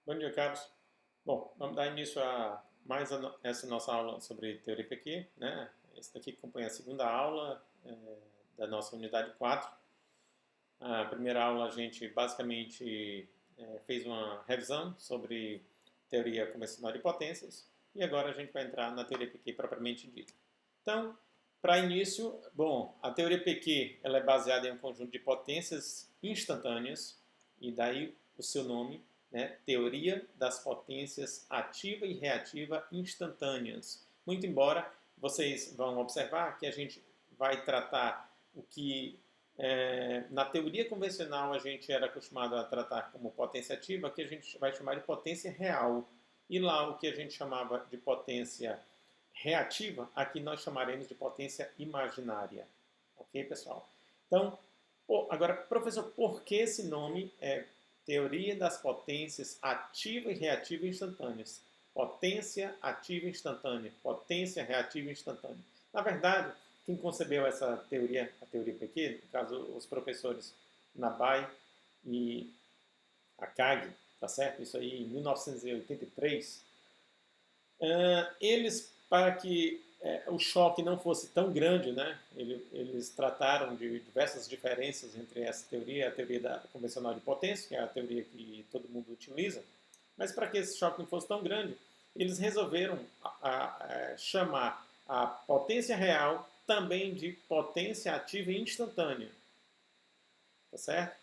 Bom dia, Carlos. Bom, vamos dar início a mais essa nossa aula sobre teoria PQ, né? Esse daqui acompanha a segunda aula da nossa unidade 4. A primeira aula a gente basicamente fez uma revisão sobre teoria convencional de potências e agora a gente vai entrar na teoria PQ propriamente dita. Então, para início, bom, a teoria PQ ela é baseada em um conjunto de potências instantâneas e daí o seu nome, né? Teoria das potências ativa e reativa instantâneas. Muito embora vocês vão observar que a gente vai tratar o que na teoria convencional a gente era acostumado a tratar como potência ativa, que a gente vai chamar de potência real. E lá o que a gente chamava de potência reativa, aqui nós chamaremos de potência imaginária. Ok, pessoal? Então, agora, professor, por que esse nome é Teoria das Potências Ativa e Reativa Instantâneas? Potência ativa instantânea, potência reativa instantânea. Na verdade, quem concebeu essa teoria, a teoria PQ, no caso os professores Nabai e Akagi, tá certo? Isso aí em 1983. Eles, para que o choque não fosse tão grande, né? Eles trataram de diversas diferenças entre essa teoria e a teoria convencional de potência, que é a teoria que todo mundo utiliza. Mas para que esse choque não fosse tão grande, eles resolveram chamar a potência real também de potência ativa e instantânea. Tá certo?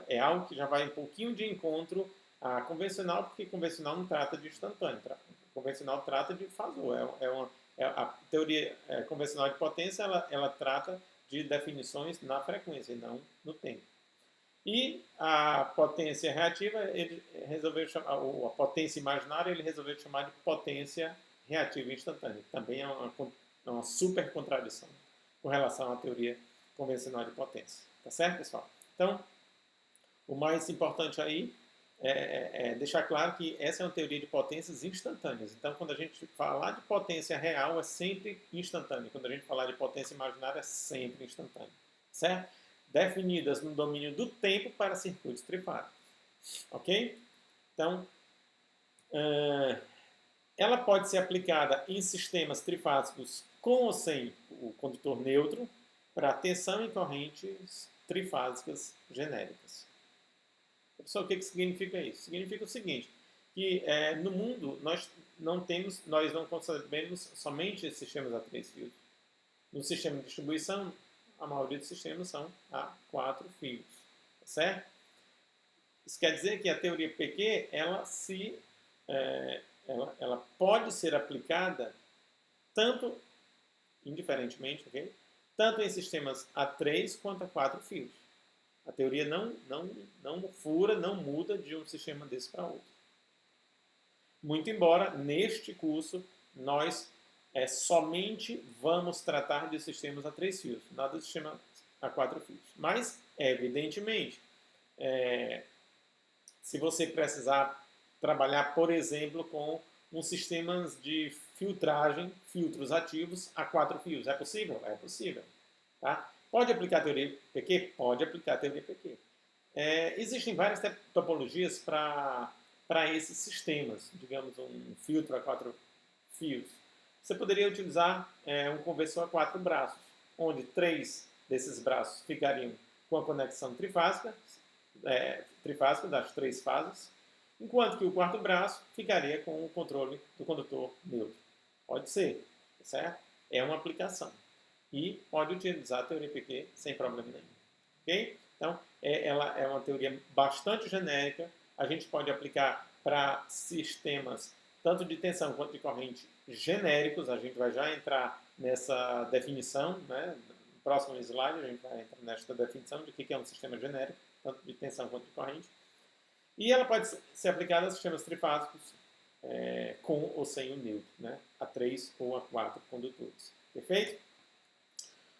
É algo que já vai um pouquinho de encontro à convencional, porque convencional não trata de instantâneo. Convencional trata de fazor. A teoria convencional de potência ela trata de definições na frequência e não no tempo. E a potência reativa, ele resolveu chamar, ou a potência imaginária, ele resolveu chamar de potência reativa instantânea. Também é uma super contradição com relação à teoria convencional de potência. Tá certo, pessoal? Então, o mais importante aí é deixar claro que essa é uma teoria de potências instantâneas. Então, quando a gente falar de potência real, é sempre instantânea. Quando a gente falar de potência imaginária, é sempre instantânea. Certo? Definidas no domínio do tempo para circuitos trifásicos. Ok? Então, ela pode ser aplicada em sistemas trifásicos com ou sem o condutor neutro para tensão em correntes trifásicas genéricas. Pessoal, o que significa isso? Significa o seguinte, que no mundo nós não concebemos somente sistemas a 3 fios. No sistema de distribuição, a maioria dos sistemas são a 4 fios. Certo? Isso quer dizer que a teoria PQ ela pode ser aplicada tanto, indiferentemente, okay? Tanto em sistemas a 3 quanto a 4 fios. A teoria não fura, não muda de um sistema desse para outro. Muito embora, neste curso, nós somente vamos tratar de sistemas a 3 fios, nada de sistema a 4 fios. Mas, evidentemente, se você precisar trabalhar, por exemplo, com um sistema de filtragem, filtros ativos a 4 fios, é possível? É possível. Tá? Pode aplicar a teoria PQ? Pode aplicar a teoria PQ. Existem várias topologias para esses sistemas, digamos um filtro a 4 fios. Você poderia utilizar um conversor a 4 braços, onde 3 desses braços ficariam com a conexão trifásica das 3 fases, enquanto que o quarto braço ficaria com o controle do condutor neutro. Pode ser, certo? É uma aplicação. E pode utilizar a teoria PQ sem problema nenhum. Ok? Então, ela é uma teoria bastante genérica. A gente pode aplicar para sistemas tanto de tensão quanto de corrente genéricos. A gente vai já entrar nessa definição, né? No próximo slide a gente vai entrar nesta definição de o que é um sistema genérico, tanto de tensão quanto de corrente. E ela pode ser aplicada a sistemas trifásicos com ou sem o neutro, né? A 3 ou a 4 condutores. Perfeito?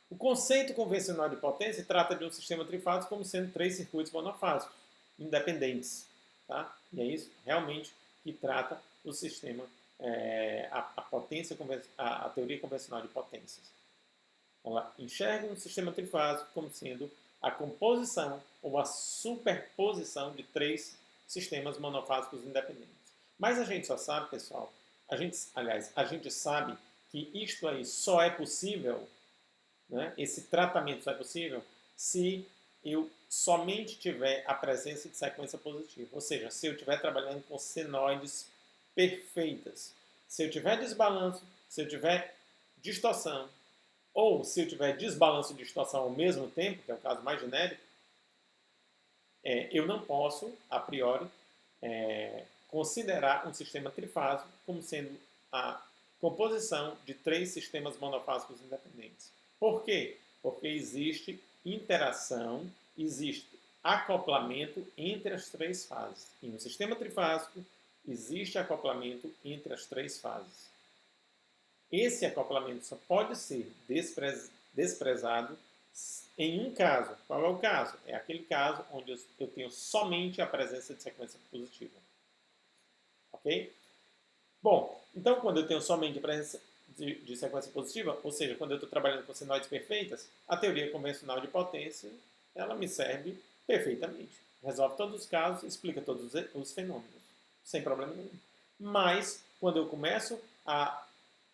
O conceito convencional de potência trata de um sistema trifásico como sendo 3 circuitos monofásicos, independentes. Tá? E é isso realmente que trata o sistema, a teoria convencional de potências. Ela enxerga um sistema trifásico como sendo a composição ou a superposição de 3 sistemas monofásicos independentes. Mas a gente só sabe, pessoal, a gente sabe que isto aí só é possível, né, esse tratamento só é possível se eu somente tiver a presença de sequência positiva. Ou seja, se eu estiver trabalhando com senoides perfeitas. Se eu tiver desbalanço, se eu tiver distorção, ou se eu tiver desbalanço e distorção ao mesmo tempo, que é o caso mais genérico, eu não posso, a priori, considerar um sistema trifásico como sendo a composição de 3 sistemas monofásicos independentes. Por quê? Porque existe interação, existe acoplamento entre as 3 fases. E no sistema trifásico, existe acoplamento entre as 3 fases. Esse acoplamento só pode ser desprezado em um caso. Qual é o caso? É aquele caso onde eu tenho somente a presença de sequência positiva. Ok? Bom, então quando eu tenho somente a presença de sequência positiva, ou seja, quando eu estou trabalhando com senoides perfeitas, a teoria convencional de potência, ela me serve perfeitamente. Resolve todos os casos, explica todos os fenômenos, sem problema nenhum. Mas, quando eu começo a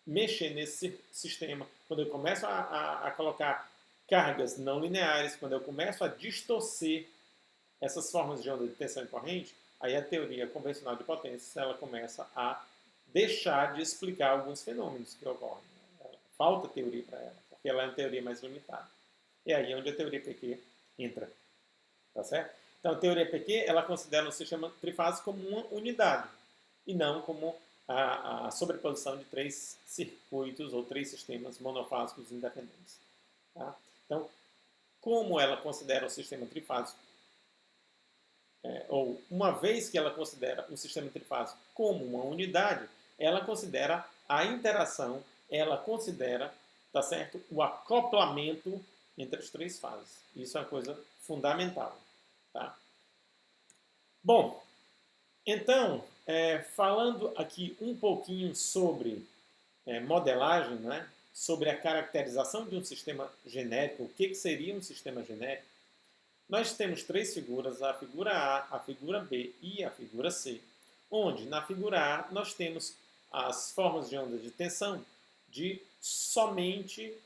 mexer nesse sistema, quando eu começo a colocar cargas não lineares, quando eu começo a distorcer essas formas de onda de tensão e corrente, aí a teoria convencional de potência ela começa a deixar de explicar alguns fenômenos que ocorrem. Falta teoria para ela, porque ela é uma teoria mais limitada. E aí é onde a teoria PQ entra. Tá certo? Então, a teoria PQ ela considera o sistema trifásico como uma unidade e não como a sobreposição de 3 circuitos ou 3 sistemas monofásicos independentes. Tá? Então, como ela considera o sistema trifásico, ou uma vez que ela considera o sistema trifásico como uma unidade, ela considera a interação, ela considera, tá certo, o acoplamento entre as 3 fases. Isso é uma coisa fundamental. Tá? Bom, então, falando aqui um pouquinho sobre modelagem, né? Sobre a caracterização de um sistema genérico, o que seria um sistema genérico, nós temos 3 figuras, a figura A, a figura B e a figura C, onde na figura A nós temos as formas de ondas de tensão de somente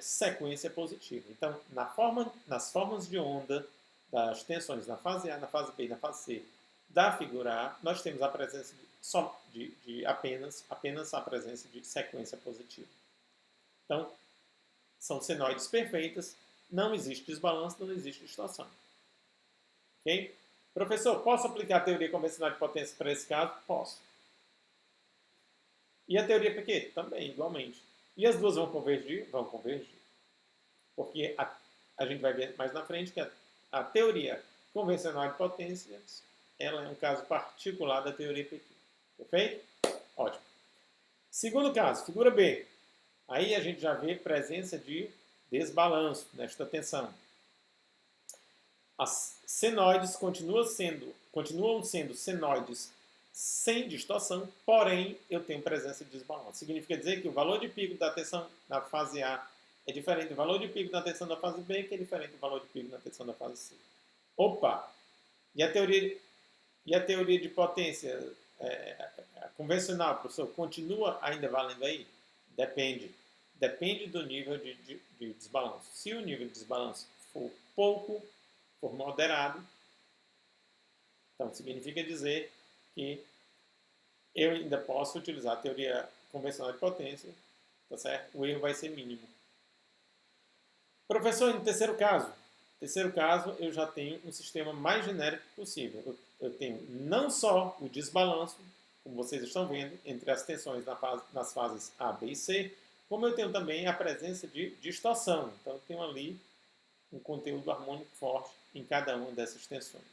sequência positiva. Então, nas formas de onda das tensões na fase A, na fase B e na fase C da figura A, nós temos a presença de apenas a presença de sequência positiva. Então, são senoides perfeitas, não existe desbalanço, não existe distorção. Ok? Professor, posso aplicar a teoria convencional de potência para esse caso? Posso. E a teoria PQ? Também, igualmente. E as duas vão convergir? Vão convergir. Porque a gente vai ver mais na frente que a teoria convencional de potências ela é um caso particular da teoria PQ. Perfeito? Ótimo. Segundo caso, figura B. Aí a gente já vê presença de desbalanço nesta tensão. As senoides continuam sendo senoides sem distorção, porém eu tenho presença de desbalanço. Significa dizer que o valor de pico da tensão na fase A é diferente do valor de pico da tensão da fase B, que é diferente do valor de pico da tensão da fase C. Opa! E a teoria de potência convencional, professor, continua ainda valendo aí? Depende. Depende do nível de desbalanço. Se o nível de desbalanço for pouco, for moderado, então significa dizer que eu ainda posso utilizar a teoria convencional de potência, tá certo? O erro vai ser mínimo. Professor, no terceiro caso, eu já tenho um sistema mais genérico possível. Eu tenho não só o desbalanço, como vocês estão vendo, entre as tensões nas fases A, B e C, como eu tenho também a presença de distorção. Então, eu tenho ali um conteúdo harmônico forte em cada uma dessas tensões.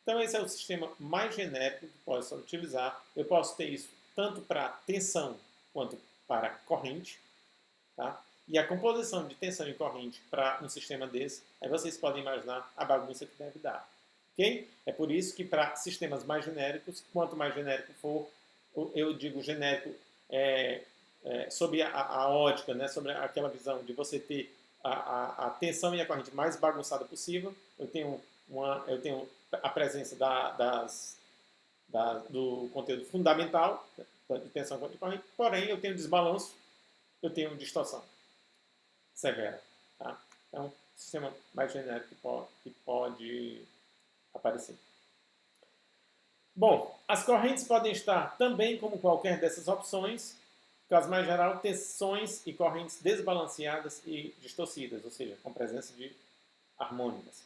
Então, esse é o sistema mais genérico que pode ser utilizar. Eu posso ter isso tanto para tensão quanto para corrente. Tá? E a composição de tensão e corrente para um sistema desse, aí vocês podem imaginar a bagunça que deve dar. Okay? É por isso que para sistemas mais genéricos, quanto mais genérico for, eu digo genérico sobre a ótica, né? Sobre aquela visão de você ter a tensão e a corrente mais bagunçada possível, eu tenho a presença do conteúdo fundamental, tanto de tensão quanto de corrente, porém eu tenho desbalanço, eu tenho distorção severa. Tá? Então, sistema mais genérico que pode aparecer. Bom, as correntes podem estar também como qualquer dessas opções, caso mais geral, tensões e correntes desbalanceadas e distorcidas, ou seja, com presença de harmônicas.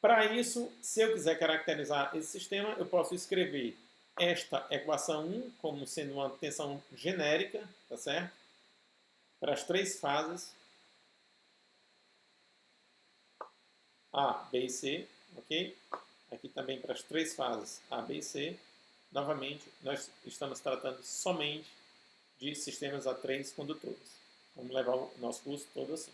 Para isso, se eu quiser caracterizar esse sistema, eu posso escrever esta equação 1 como sendo uma tensão genérica, tá certo? Para as três fases A, B e C, ok? Aqui também para as três fases A, B e C. Novamente, nós estamos tratando somente de sistemas a três condutores. Vamos levar o nosso curso todo assim.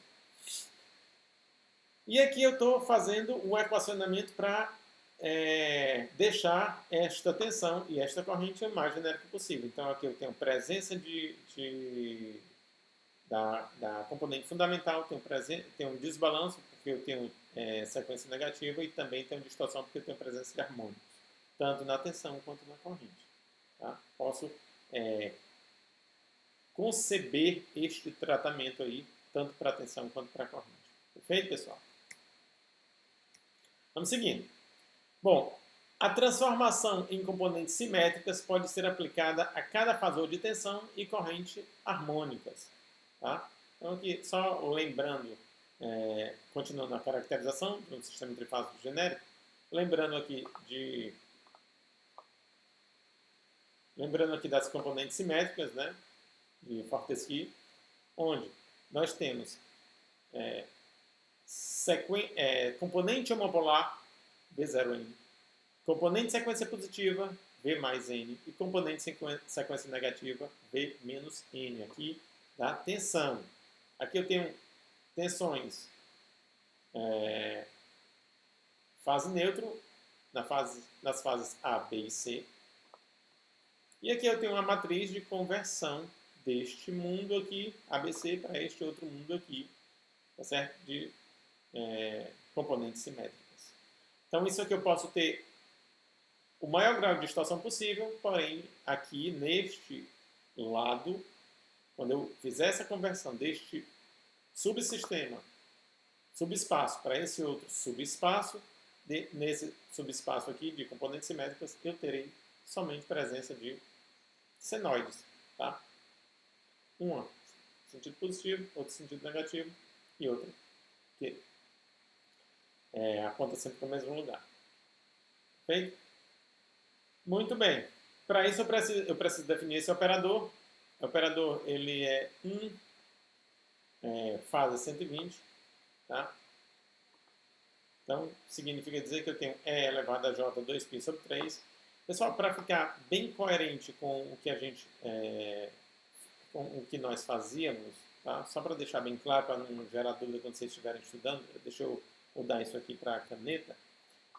E aqui eu estou fazendo um equacionamento para deixar esta tensão e esta corrente o mais genérica possível. Então aqui eu tenho presença da componente fundamental, tenho um desbalanço porque eu tenho sequência negativa e também tenho distorção porque eu tenho presença de harmônicos, tanto na tensão quanto na corrente. Tá? Posso conceber este tratamento aí, tanto para a tensão quanto para a corrente. Perfeito, pessoal? Vamos seguindo. Bom, a transformação em componentes simétricas pode ser aplicada a cada fasor de tensão e corrente harmônicas. Tá? Então, aqui, só lembrando, continuando a caracterização de um sistema trifásico genérico, lembrando aqui das componentes simétricas, né, de Fortescue, onde nós temos componente homopolar V0N, componente sequência positiva V mais N e componente sequência negativa V menos N aqui da tensão. Aqui eu tenho tensões fase neutro nas fases A, B e C. E aqui eu tenho uma matriz de conversão deste mundo aqui, ABC, para este outro mundo aqui, tá certo? De componentes simétricas. Então, isso aqui eu posso ter o maior grau de distorção possível, porém, aqui neste lado, quando eu fizer essa conversão deste subespaço para esse outro subespaço, nesse subespaço aqui de componentes simétricas, eu terei somente presença de senoides, tá? Uma sentido positivo, outro sentido negativo e outra que aponta sempre para o mesmo lugar. Perfeito? Muito bem. Para isso eu preciso definir esse operador. O operador ele é fase 120, tá? Então significa dizer que eu tenho E elevado a J 2π sobre 3. Pessoal, para ficar bem coerente com o que com o que nós fazíamos, tá? Só para deixar bem claro, para não gerar dúvida quando vocês estiverem estudando, deixa eu mudar isso aqui para a caneta.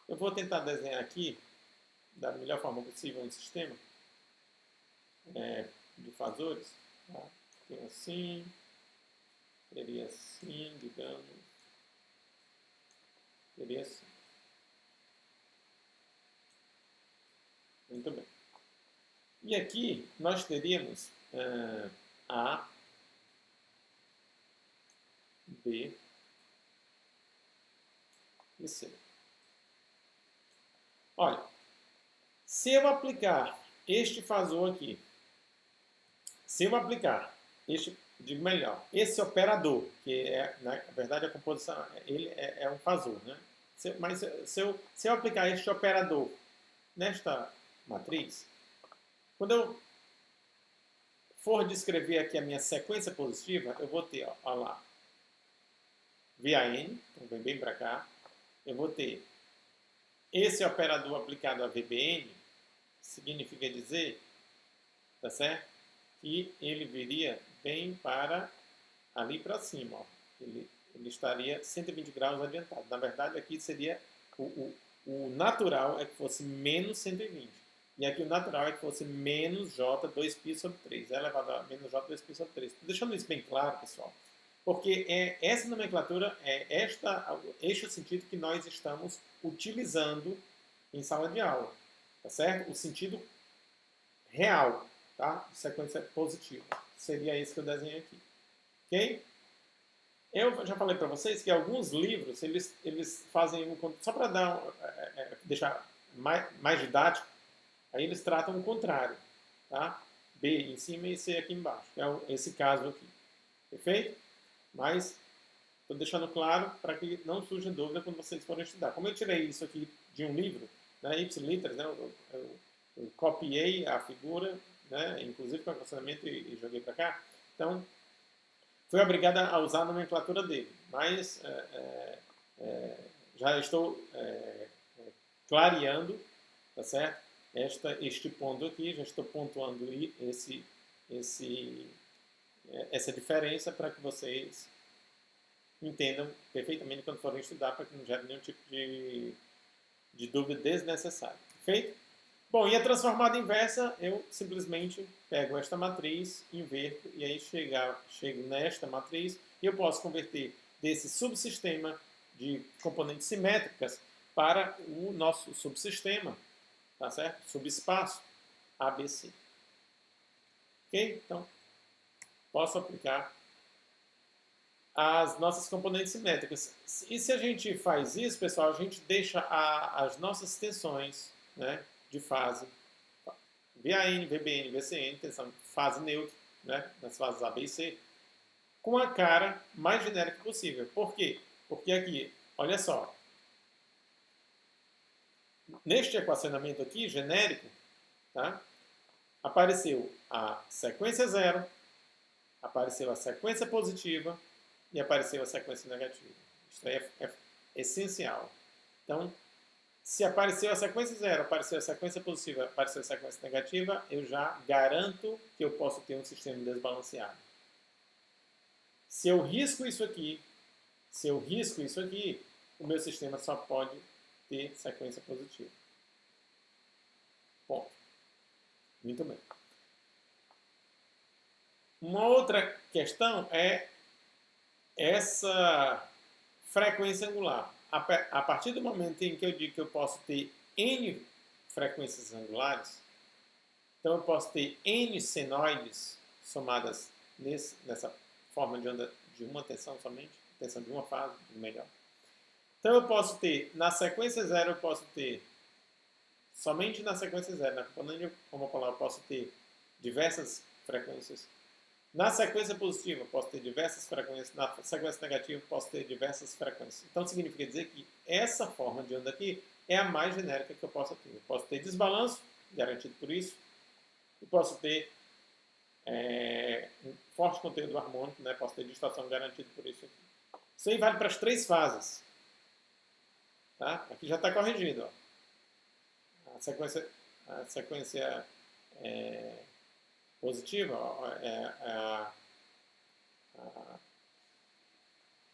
Eu vou tentar desenhar aqui, da melhor forma possível, um sistema de fasores. Tá? Tem assim, teria assim, digamos, teria assim. Muito bem. E aqui nós teríamos A, B e C. Olha, se eu aplicar este fasor aqui, esse operador, que na verdade a composição, ele é um fasor, né? Mas se eu aplicar este operador nesta matriz, quando eu for descrever aqui a minha sequência positiva, eu vou ter, ó lá, VAN, então vem bem para cá, eu vou ter esse operador aplicado a VBN, significa dizer, tá certo? Que ele viria bem para ali para cima, ó. Ele estaria 120 graus adiantado. Na verdade, aqui seria o natural é que fosse menos 120. E aqui o natural é que fosse menos J 2π sobre 3. É elevado a menos J 2π sobre 3. Estou deixando isso bem claro, pessoal. Porque essa nomenclatura este é o sentido que nós estamos utilizando em sala de aula, tá certo? O sentido real, tá? De sequência positiva. Seria esse que eu desenhei aqui, ok? Eu já falei para vocês que alguns livros, eles fazem, só para deixar mais didático, aí eles tratam o contrário, tá? B em cima e C aqui embaixo, que é esse caso aqui, perfeito? Mas estou deixando claro para que não surja dúvida quando vocês forem estudar. Como eu tirei isso aqui de um livro, né, Ipsiliteris, né, eu copiei a figura, né, inclusive com equacionamento e joguei para cá, então fui obrigado a usar a nomenclatura dele, mas já estou clareando, tá certo? Este ponto aqui, já estou pontuando essa diferença para que vocês entendam perfeitamente quando forem estudar, para que não gere nenhum tipo de dúvida desnecessária. Perfeito? Bom, e a transformada inversa, eu simplesmente pego esta matriz, inverto, e aí chego nesta matriz, e eu posso converter desse subsistema de componentes simétricas para o nosso subsistema, tá certo? Subespaço ABC. Ok? Então, posso aplicar as nossas componentes simétricas. E se a gente faz isso, pessoal, a gente deixa as nossas tensões, né, de fase, VAN, VBN, VCN, tensão fase neutra, né, nas fases A, B e C, com a cara mais genérica possível. Por quê? Porque aqui, olha só, neste equacionamento aqui, genérico, tá, apareceu a sequência zero, apareceu a sequência positiva e apareceu a sequência negativa. Isso é essencial. Então, se apareceu a sequência zero, apareceu a sequência positiva, apareceu a sequência negativa, eu já garanto que eu posso ter um sistema desbalanceado. Se eu risco isso aqui, o meu sistema só pode ter sequência positiva. Ponto. Muito bem. Uma outra questão é essa frequência angular. A partir do momento em que eu digo que eu posso ter N frequências angulares, então eu posso ter N senoides somadas nessa forma de onda de uma tensão somente, tensão de uma fase, melhor. Então eu posso ter, na sequência zero, eu posso ter, somente na sequência zero, na componente homopolar, eu posso ter diversas frequências. Na sequência positiva, eu posso ter diversas frequências. Na sequência negativa, eu posso ter diversas frequências. Então, significa dizer que essa forma de onda aqui é a mais genérica que eu posso ter. Eu posso ter desbalanço, garantido por isso. Eu posso ter um forte conteúdo harmônico, né? Posso ter distorção garantido por isso aqui. Isso aí vale para as três fases. Tá? Aqui já está corrigido. Ó. A sequência positiva,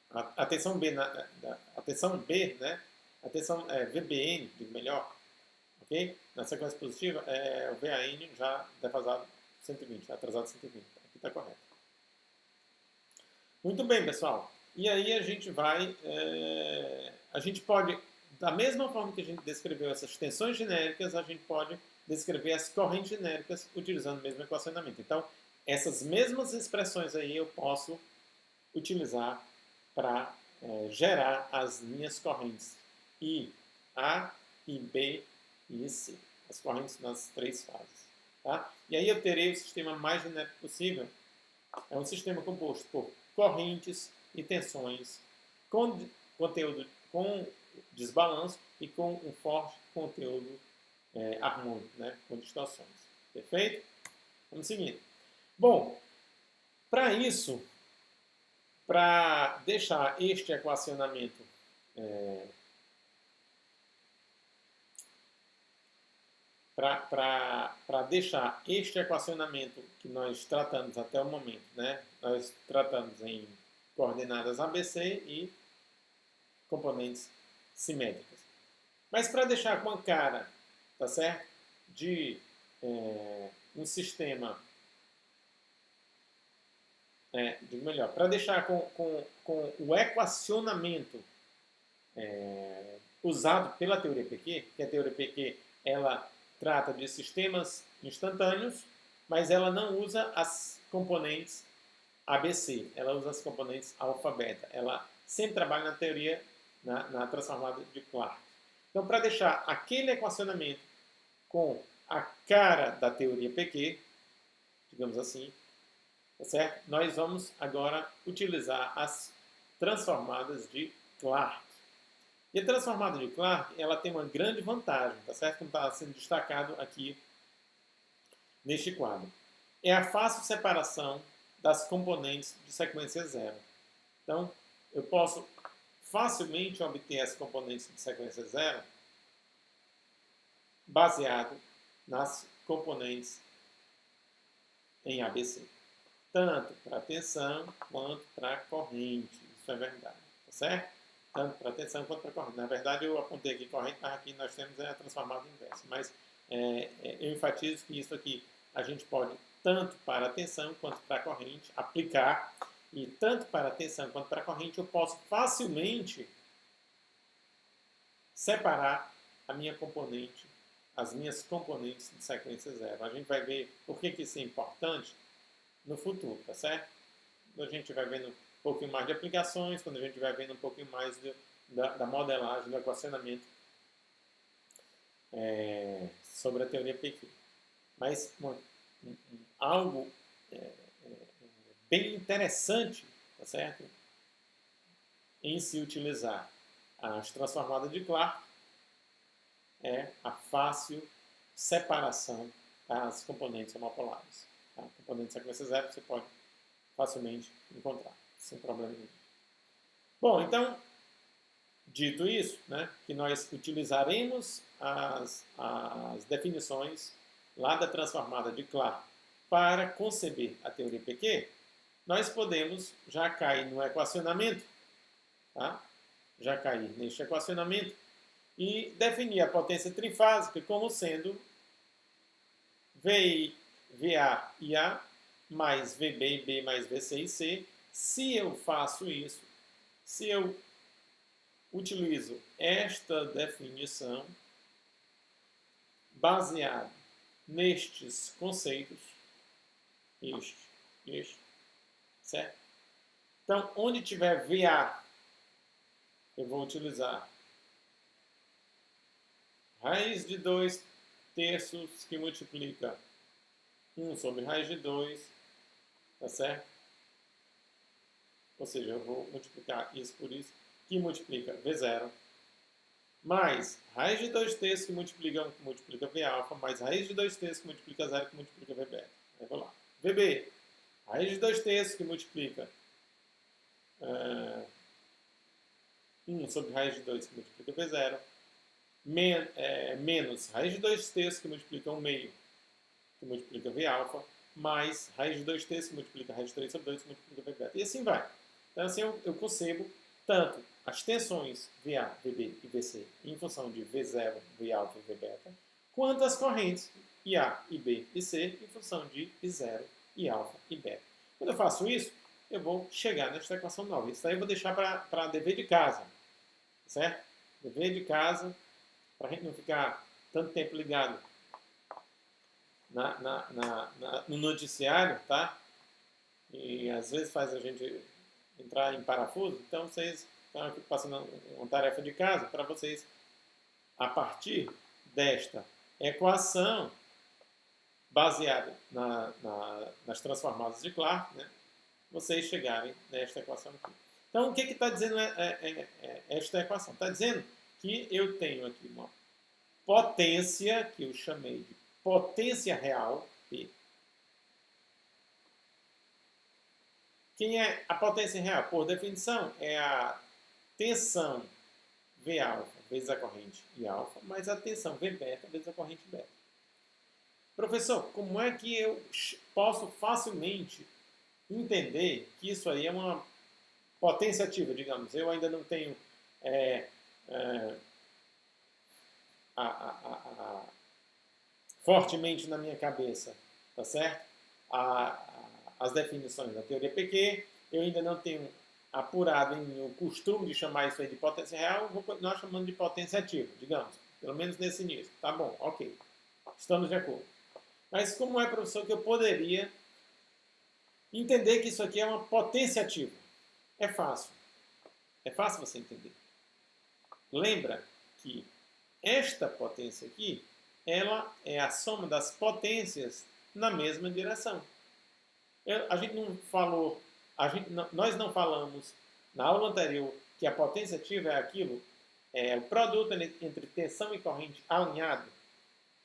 a tensão B, a tensão B, né? A tensão VBN, digo melhor, ok? Na sequência positiva, o VAN já defasado 120, atrasado 120. Aqui está correto. Muito bem, pessoal. E aí a gente vai, a gente pode, da mesma forma que a gente descreveu essas tensões genéricas, a gente pode descrever as correntes genéricas utilizando o mesmo equacionamento. Então, essas mesmas expressões aí eu posso utilizar para gerar as minhas correntes I, A, I, B e C. As correntes nas três fases. Tá? E aí eu terei o sistema mais genérico possível. É um sistema composto por correntes e tensões com conteúdo, com desbalanço e com um forte conteúdo harmônico, né, com distorções. Perfeito? Vamos seguindo. Bom, para isso, para deixar este equacionamento para deixar este equacionamento que nós tratamos até o momento, né, nós tratamos em coordenadas ABC e componentes simétricas. Mas para deixar com a cara, tá certo? De um sistema, digo melhor, para deixar com o equacionamento usado pela teoria PQ, que a teoria PQ ela trata de sistemas instantâneos, mas ela não usa as componentes ABC, ela usa as componentes alfa-beta. Ela sempre trabalha na teoria, na transformada de Clarke. Então, para deixar aquele equacionamento com a cara da teoria PQ, digamos assim, tá certo? Nós vamos agora utilizar as transformadas de Clarke. E a transformada de Clarke, ela tem uma grande vantagem, tá certo? Como está sendo destacado aqui neste quadro. É a fácil separação das componentes de sequência zero. Então, eu posso facilmente obter as componentes de sequência zero baseado nas componentes em ABC. Tanto para tensão quanto para corrente. Isso é verdade, tá certo? Tanto para tensão quanto para corrente. Na verdade, eu apontei aqui corrente, mas aqui nós temos a transformada inversa. Mas eu enfatizo que isso aqui a gente pode, tanto para a tensão quanto para a corrente, aplicar. E tanto para a tensão quanto para a corrente, eu posso facilmente separar a minha componente, as minhas componentes de sequência zero. A gente vai ver por que isso é importante no futuro, tá certo? Quando a gente vai vendo um pouquinho mais de aplicações, quando a gente vai vendo um pouquinho mais da modelagem, do equacionamento sobre a teoria PQ. Mas algo bem interessante, tá certo? Em se utilizar as transformadas de Clarke é a fácil separação das componentes homopolares. A componente de sequência zero você pode facilmente encontrar, sem problema nenhum. Bom, então, dito isso, né, que nós utilizaremos as definições lá da transformada de Clarke para conceber a teoria PQ, nós podemos já cair no equacionamento, tá? Já cair neste equacionamento e definir a potência trifásica como sendo VI, VA e A mais VB e B mais VC e C. Se eu faço isso, se eu utilizo esta definição baseada nestes conceitos, certo? Então, onde tiver VA, eu vou utilizar raiz de 2 terços que multiplica 1 sobre raiz de 2, tá certo? Ou seja, eu vou multiplicar isso por isso, que multiplica V0, mais raiz de 2 terços que multiplica 1, que multiplica V alfa, mais raiz de 2 terços que multiplica 0, que multiplica V beta. Aí vou lá. VB, raiz de 2 terços que multiplica 1 sobre raiz de 2 que multiplica V0, menos raiz de 2 terços que multiplica 1 meio, que multiplica V alfa, mais raiz de 2 terços que multiplica raiz de 3 sobre 2 que multiplica V beta. E assim vai. Então assim eu concebo tanto as tensões VA, VB e VC em função de V0, V alfa e V beta, quanto as correntes IA, IB e C em função de I0, I alfa e beta. Quando eu faço isso, eu vou chegar nesta equação nova. Isso daí eu vou deixar para dever de casa, certo? Dever de casa, para a gente não ficar tanto tempo ligado no noticiário, tá? E às vezes faz a gente entrar em parafuso. Então vocês estão aqui passando uma tarefa de casa para vocês, a partir desta equação baseada nas transformadas de Clarke, né, vocês chegarem nesta equação aqui. Então, o que está dizendo esta equação? Está dizendo que eu tenho aqui uma potência, que eu chamei de potência real, P. Quem é a potência real? Por definição, é a tensão V alfa vezes a corrente I alfa, mais a tensão V beta vezes a corrente beta. Professor, como é que eu posso facilmente entender que isso aí é uma potência ativa, digamos? Eu ainda não tenho fortemente na minha cabeça, tá certo? As definições da teoria PQ, eu ainda não tenho apurado em mim o costume de chamar isso aí de potência real, eu vou continuar chamando de potência ativa, digamos. Pelo menos nesse início. Tá bom, ok. Estamos de acordo. Mas como é, professor, que eu poderia entender que isso aqui é uma potência ativa? É fácil. É fácil você entender. Lembra que esta potência aqui, ela é a soma das potências na mesma direção. A gente não falou, nós não falamos na aula anterior que a potência ativa é aquilo, é o produto entre tensão e corrente alinhado.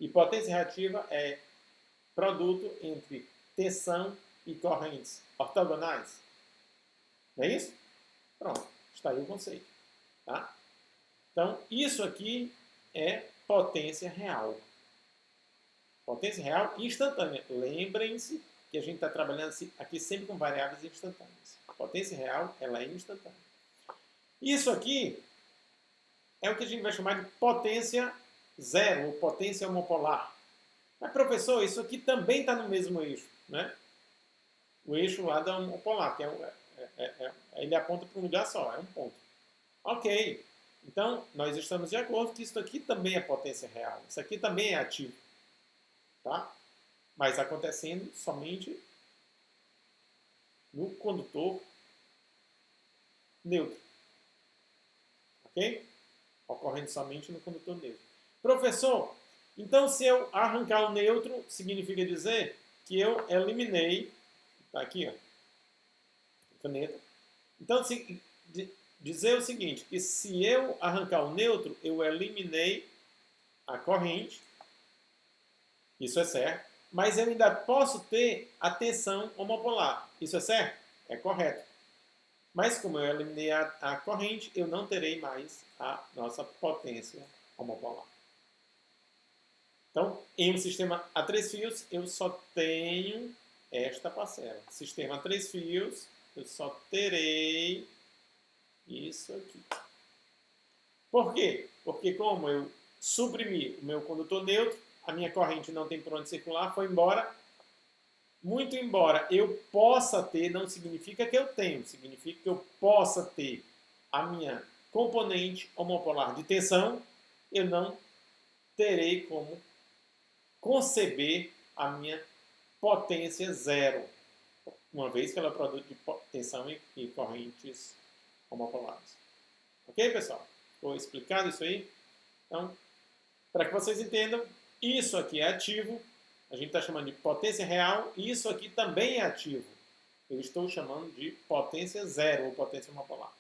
E potência reativa é produto entre tensão e correntes ortogonais. Não é isso? Pronto, está aí o conceito. Tá? Então, isso aqui é potência real. Potência real instantânea. Lembrem-se que a gente está trabalhando aqui sempre com variáveis instantâneas. A potência real, ela é instantânea. Isso aqui é o que a gente vai chamar de potência zero, ou potência homopolar. Mas, professor, isso aqui também está no mesmo eixo, né? O eixo lá da homopolar, que ele aponta para um lugar só, é um ponto. Ok. Então, nós estamos de acordo que isso aqui também é potência real. Isso aqui também é ativo. Tá? Mas acontecendo somente no condutor neutro. Ok? Ocorrendo somente no condutor neutro. Professor, então se eu arrancar o neutro, significa dizer que eu eliminei. Está aqui, ó. Caneta. Então, dizer o seguinte, que se eu arrancar o neutro, eu eliminei a corrente. Isso é certo. Mas eu ainda posso ter a tensão homopolar. Isso é certo? É correto. Mas como eu eliminei a corrente, eu não terei mais a nossa potência homopolar. Então, em um sistema a 3 fios, eu só tenho esta parcela. Sistema a 3 fios, eu só terei isso aqui. Por quê? Porque como eu suprimi o meu condutor neutro, a minha corrente não tem por onde circular, foi embora. Muito embora eu possa ter, não significa que eu tenho, significa que eu possa ter a minha componente homopolar de tensão, eu não terei como conceber a minha potência zero, uma vez que ela é produto de tensão e correntes homopolares. Ok, pessoal? Ficou explicado isso aí? Então, para que vocês entendam, isso aqui é ativo, a gente está chamando de potência real, e isso aqui também é ativo. Eu estou chamando de potência zero, ou potência homopolar.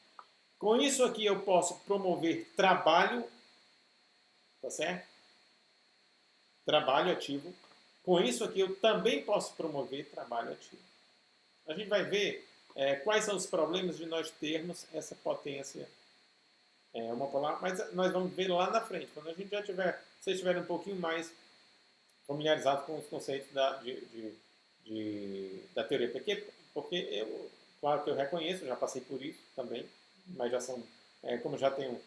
Com isso aqui eu posso promover trabalho, tá certo? Trabalho ativo. Com isso aqui eu também posso promover trabalho ativo. A gente vai ver quais são os problemas de nós termos essa potência homopolar, mas nós vamos ver lá na frente, quando a gente já tiver, vocês estiverem um pouquinho mais familiarizados com os conceitos da teoria. Porque claro que eu reconheço, já passei por isso também, mas já são, como eu já tenho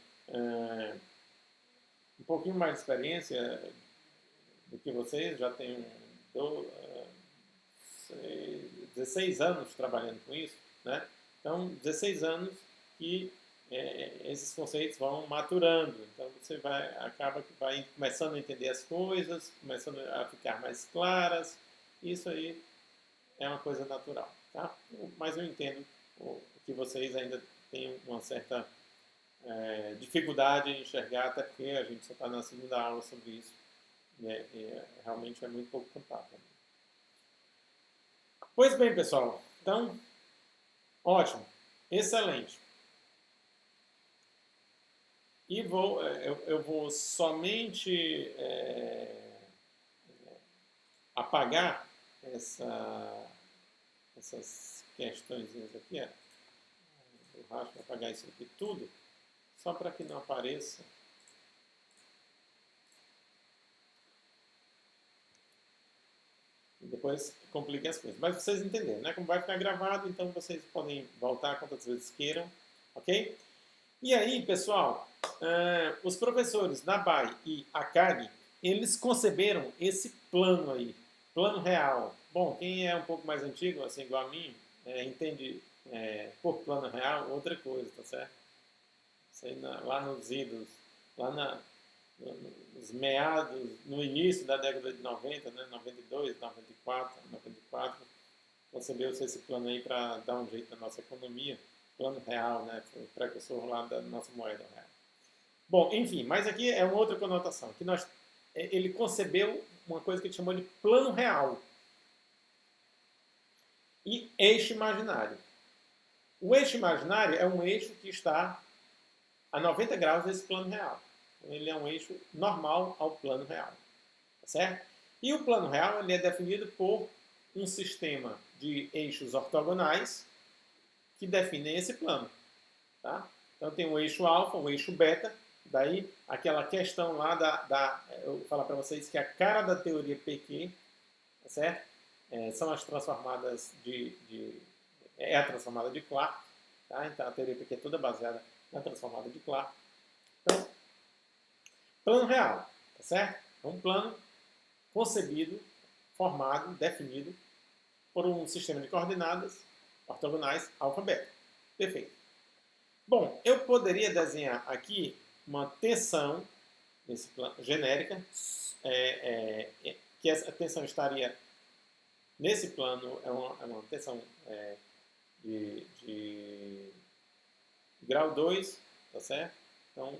um pouquinho mais de experiência do que vocês, já tenho 16 anos trabalhando com isso, né? Então, 16 anos que esses conceitos vão maturando. Então, você acaba que vai começando a entender as coisas, começando a ficar mais claras. Isso aí é uma coisa natural, tá? Mas eu entendo que vocês ainda têm uma certa dificuldade em enxergar, até porque a gente só está na segunda aula sobre isso. Realmente é muito pouco contato. Pois bem, pessoal. Então, ótimo. Excelente. E eu vou somente apagar essas questões aqui. Eu acho que apagar isso aqui tudo, só para que não apareça. E depois compliquem as coisas. Mas vocês entenderam, né? Como vai ficar gravado, então vocês podem voltar quantas vezes queiram, ok? E aí, pessoal, os professores Nabai e Akagi, eles conceberam esse plano aí, plano real. Bom, quem é um pouco mais antigo, assim igual a mim, entende por plano real, outra coisa, tá certo? Isso aí lá nos idos, lá nos meados, no início da década de 90, né? 92, 94, concebeu-se esse plano aí para dar um jeito na nossa economia, plano real, né? Foi o precursor lá da nossa moeda real. Bom, enfim, mas aqui é uma outra conotação, que ele concebeu uma coisa que ele chamou de plano real e eixo imaginário. O eixo imaginário é um eixo que está a 90 graus desse plano real. Então, ele é um eixo normal ao plano real. Tá certo? E o plano real ele é definido por um sistema de eixos ortogonais que definem esse plano. Tá? Então tem o eixo alfa, o eixo beta, daí aquela questão lá eu vou falar para vocês que a cara da teoria PQ, tá certo? São as transformadas é a transformada de Clarke, tá? Então a teoria PQ é toda baseada na transformada de Clarke. Então, plano real, tá certo? É um plano concebido, formado, definido por um sistema de coordenadas ortogonais alfa-beta. Perfeito. Bom, eu poderia desenhar aqui uma tensão nesse plano, genérica, que essa tensão estaria nesse plano, é uma tensão de grau 2, tá certo? Então,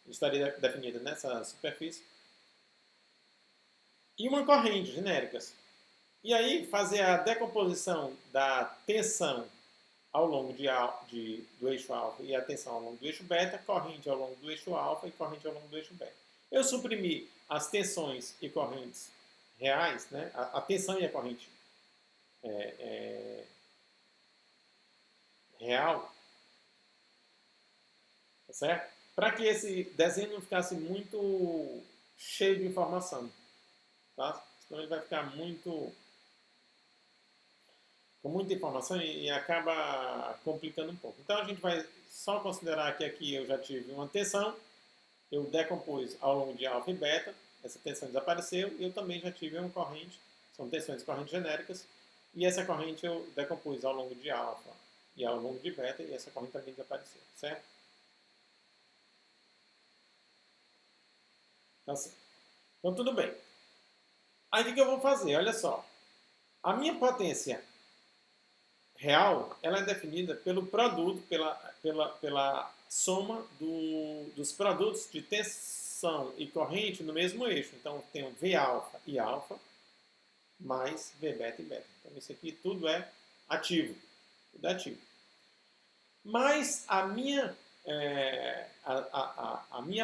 estaria definida nessa superfície. E uma corrente genéricas. E aí, fazer a decomposição da tensão ao longo do eixo alfa e a tensão ao longo do eixo beta, corrente ao longo do eixo alfa e corrente ao longo do eixo beta. Eu suprimi as tensões e correntes reais, né? A tensão e a corrente real, tá certo? Para que esse desenho não ficasse muito cheio de informação, tá? Senão ele vai ficar com muita informação e acaba complicando um pouco. Então a gente vai só considerar que aqui eu já tive uma tensão, eu decompus ao longo de alfa e beta, essa tensão desapareceu e eu também já tive uma corrente, são tensões e correntes genéricas, e essa corrente eu decompus ao longo de alfa e ao longo de beta e essa corrente também desapareceu, certo? Então tudo bem. Aí o que eu vou fazer? Olha só. A minha potência real, ela é definida pelo produto, pela soma dos produtos de tensão e corrente no mesmo eixo. Então, tenho V alfa e alfa mais V beta e beta. Então, isso aqui tudo é ativo. Tudo é ativo. Mas a minha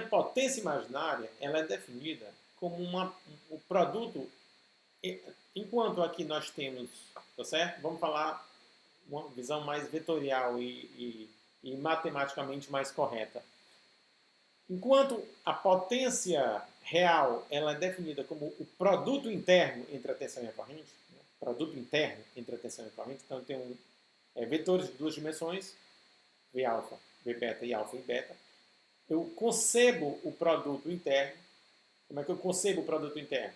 potência imaginária, ela é definida como o produto, enquanto aqui nós temos, tá certo? Vamos falar uma visão mais vetorial e matematicamente mais correta. Enquanto a potência real ela é definida como o produto interno entre a tensão e a corrente, né? Produto interno entre a tensão e a corrente, então tem vetores de duas dimensões, V alfa, V beta e alfa e beta. Eu concebo o produto interno. Como é que eu concebo o produto interno?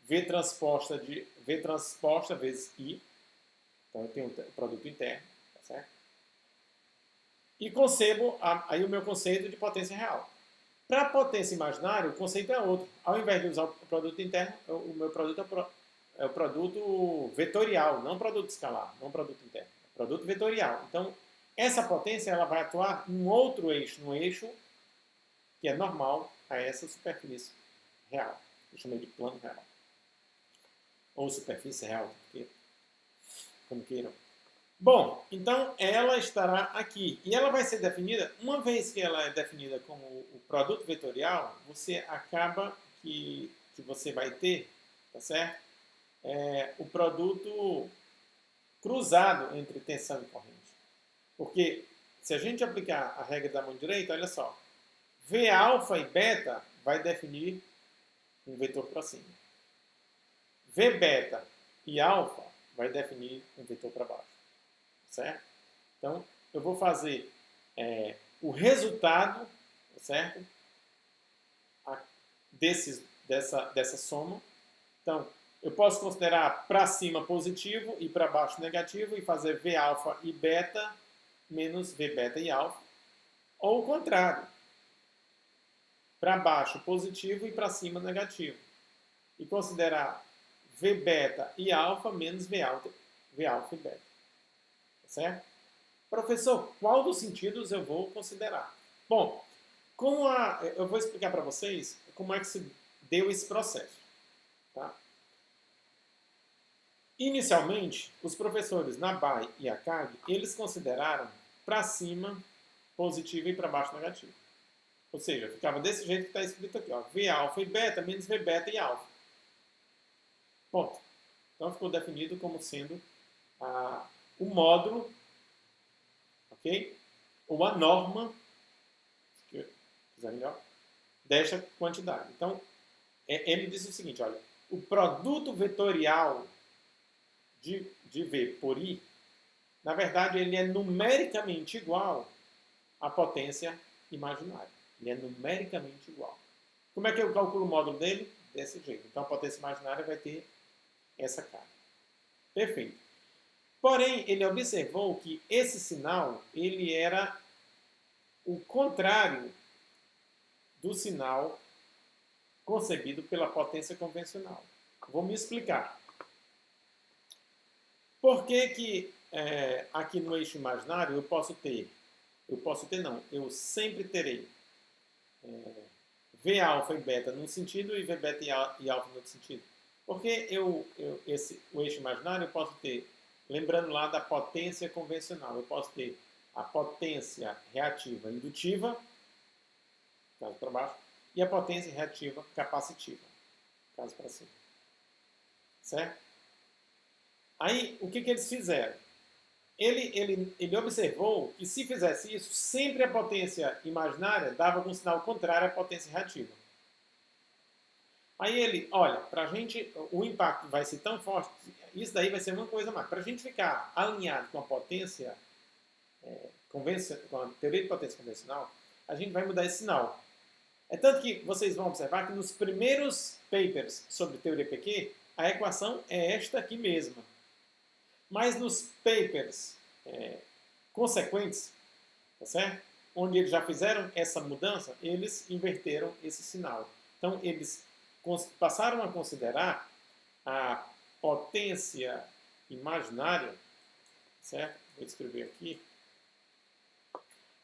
V transposta vezes I. Então eu tenho o produto interno, tá certo? E concebo aí o meu conceito de potência real. Para a potência imaginária, o conceito é outro. Ao invés de usar o produto interno, o meu produto é o produto vetorial, não produto escalar, não produto interno. É produto vetorial. Então, essa potência ela vai atuar em outro eixo, no eixo que é normal a essa superfície real. Eu chamei de plano real. Ou superfície real, como queiram. Bom, então ela estará aqui. E ela vai ser definida, uma vez que ela é definida como o produto vetorial, você acaba que você vai ter, tá certo? O produto cruzado entre tensão e corrente. Porque se a gente aplicar a regra da mão direita, olha só, V alfa e beta vai definir um vetor para cima. V beta e alfa vai definir um vetor para baixo. Certo? Então, eu vou fazer o resultado, certo? Dessa soma. Então, Eu posso considerar para cima positivo e para baixo negativo e fazer V alfa e beta menos V beta e alfa. Ou o contrário. Para baixo positivo e para cima negativo. E considerar V beta e alfa menos V alfa e beta. Certo? Professor, qual dos sentidos eu vou considerar? Bom, eu vou explicar para vocês como é que se deu esse processo. Tá? Inicialmente, os professores Nabai e Akagi, eles consideraram para cima positivo e para baixo negativo. Ou seja, ficava desse jeito que está escrito aqui, ó, V alfa e beta menos V beta e alfa. Ponto. Então ficou definido como sendo o módulo, ok? Ou a norma, se quiser melhor, desta quantidade. Então, ele disse o seguinte, olha, o produto vetorial de V por I, na verdade, ele é numericamente igual à potência imaginária. Ele é numericamente igual. Como é que eu calculo o módulo dele? Desse jeito. Então, a potência imaginária vai ter essa carga. Perfeito. Porém, ele observou que esse sinal ele era o contrário do sinal concebido pela potência convencional. Vou me explicar. Por que aqui no eixo imaginário eu sempre terei V alfa e beta num sentido e V beta e alfa no outro sentido? Porque o eixo imaginário eu posso ter, lembrando lá da potência convencional, eu posso ter a potência reativa indutiva, caso para baixo, e a potência reativa capacitiva, caso para cima. Certo? Aí, o que eles fizeram? Ele observou que se fizesse isso, sempre a potência imaginária dava com um sinal contrário à potência reativa. Aí ele, olha, para a gente, o impacto vai ser tão forte, isso daí vai ser uma coisa mais. Para a gente ficar alinhado com a potência com a teoria de potência convencional, a gente vai mudar esse sinal. É tanto que vocês vão observar que nos primeiros papers sobre teoria PQ, a equação é esta aqui mesma. Mas nos papers consequentes, tá certo? Onde eles já fizeram essa mudança, eles inverteram esse sinal. Então, eles passaram a considerar a potência imaginária, certo? Vou escrever aqui,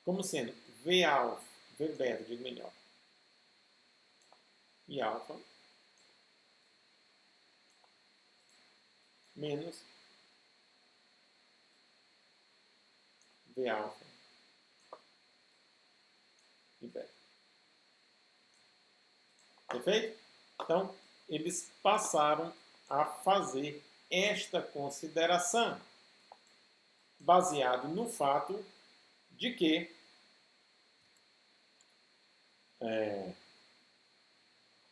como sendo V alfa, V beta, digo melhor, e alfa, menos V alfa e beta. Perfeito? Então, eles passaram a fazer esta consideração, baseado no fato de que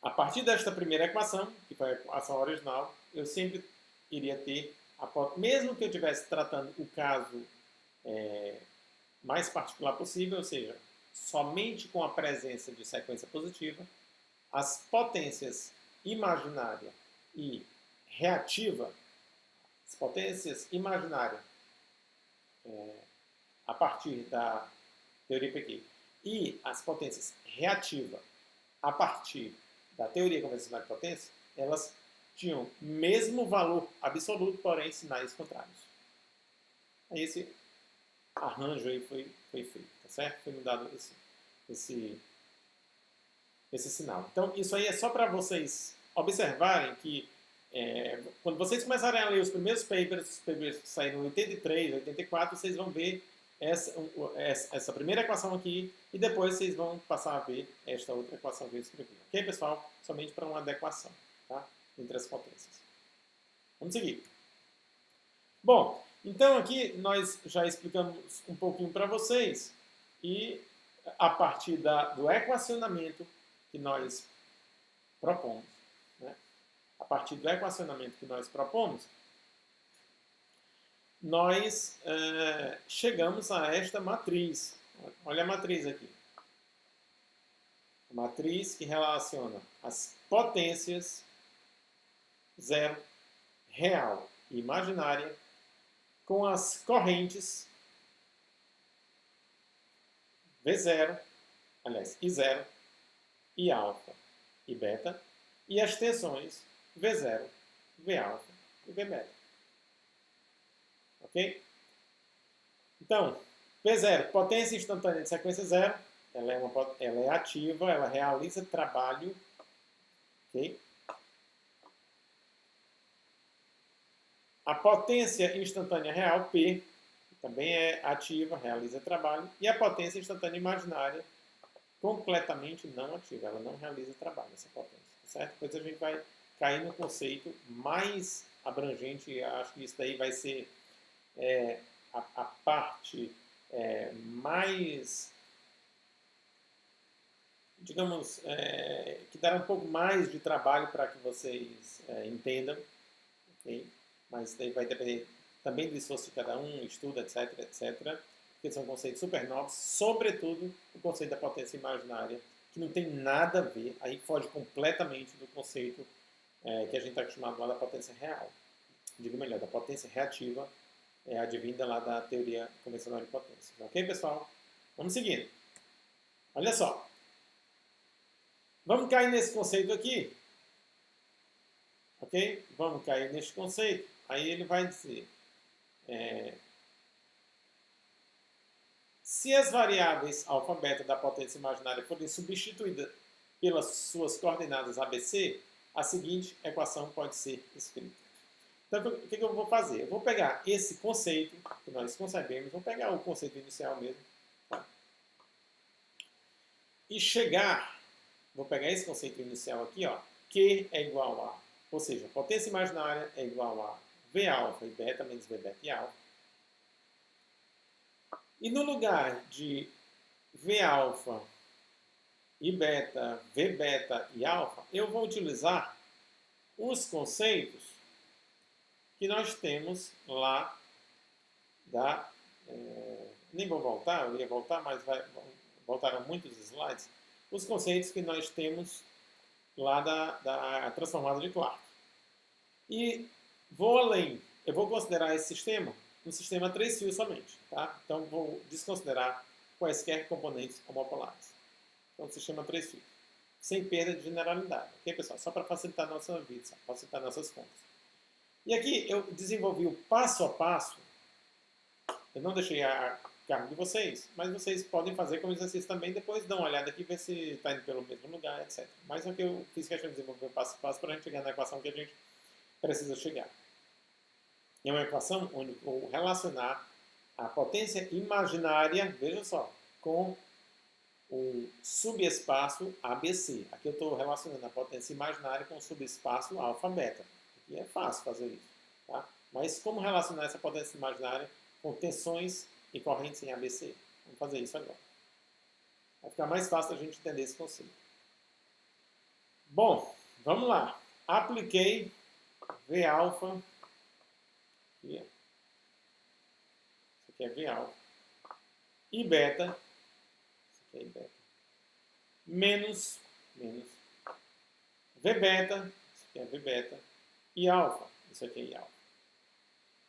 a partir desta primeira equação, que foi a equação original, eu sempre iria ter, mesmo que eu estivesse tratando o caso mais particular possível, ou seja, somente com a presença de sequência positiva, as potências imaginária e reativa, as potências imaginárias a partir da teoria PQ e as potências reativa a partir da teoria convencional de potência, elas tinham mesmo valor absoluto, porém sinais contrários. Aí esse arranjo aí foi feito, tá certo? Foi mudado esse sinal. Então, isso aí é só para vocês observarem que quando vocês começarem a ler os primeiros papers, os papers que saíram em 83, 84, vocês vão ver essa primeira equação aqui e depois vocês vão passar a ver esta outra equação que eu escrevi. Ok, pessoal? Somente para uma adequação, tá? Entre as potências. Vamos seguir. Bom, então aqui nós já explicamos um pouquinho para vocês e a partir do equacionamento que nós propomos, né? A partir do equacionamento que nós propomos, nós chegamos a esta matriz. Olha a matriz aqui. A matriz que relaciona as potências zero, real e imaginária, com as correntes V0, aliás, I0, I alfa e beta, e as tensões V0, V alfa e V beta. Ok? Então, P0, potência instantânea de sequência zero, ela é ativa, ela realiza trabalho. Ok? A potência instantânea real, P, também é ativa, realiza trabalho. E a potência instantânea imaginária, completamente não ativa. Ela não realiza trabalho, essa potência. Certo? Depois a gente vai cair no conceito mais abrangente. Acho que isso daí vai ser a parte mais, digamos, que dará um pouco mais de trabalho para que vocês entendam. Okay? Mas daí vai depender também do esforço de cada um, estuda, etc, etc. Porque são conceitos super novos, sobretudo o conceito da potência imaginária, que não tem nada a ver, aí foge completamente do conceito que a gente está acostumado lá da potência real. Digo melhor, da potência reativa, advinda lá da teoria convencional de potência. Ok, pessoal? Vamos seguindo. Olha só. Vamos cair nesse conceito aqui. Ok? Vamos cair neste conceito. Aí ele vai dizer... se as variáveis alfa e beta da potência imaginária forem substituídas pelas suas coordenadas ABC, a seguinte equação pode ser escrita. Então, o que eu vou fazer? Eu vou pegar esse conceito que nós concebemos, vou pegar o conceito inicial mesmo, tá? E vou pegar esse conceito inicial aqui, ó, Q é igual a, ou seja, potência imaginária é igual a V alfa e beta menos V beta e alfa. E no lugar de V alfa e beta, V beta e alfa, eu vou utilizar os conceitos que nós temos lá da... nem vou voltar, eu ia voltar, mas voltaram muitos slides. Os conceitos que nós temos lá da transformada de Clarke. E vou além. Eu vou considerar esse sistema um sistema 3 fios somente. Tá? Então, vou desconsiderar quaisquer componentes homopolares. Então, sistema 3 fios. Sem perda de generalidade. Ok, pessoal? Só para facilitar a nossa vida, facilitar nossas contas. E aqui eu desenvolvi o passo a passo. Eu não deixei a cargo de vocês, mas vocês podem fazer como exercício também. Depois dão uma olhada aqui, ver se está indo pelo mesmo lugar, etc. Mas é o que eu fiz questão de desenvolver o passo a passo para a gente chegar na equação que a gente precisa chegar. É uma equação onde eu vou relacionar a potência imaginária, veja só, com o subespaço ABC. Aqui eu estou relacionando a potência imaginária com o subespaço alfa-beta. Aqui é fácil fazer isso. Tá? Mas como relacionar essa potência imaginária com tensões e correntes em ABC? Vamos fazer isso agora. Vai ficar mais fácil a gente entender esse conceito. Bom, vamos lá. Apliquei V alfa. Isso aqui é V alfa. E beta. Isso aqui é beta. Menos V beta. Isso aqui é V beta. E alfa. Isso aqui é I alfa.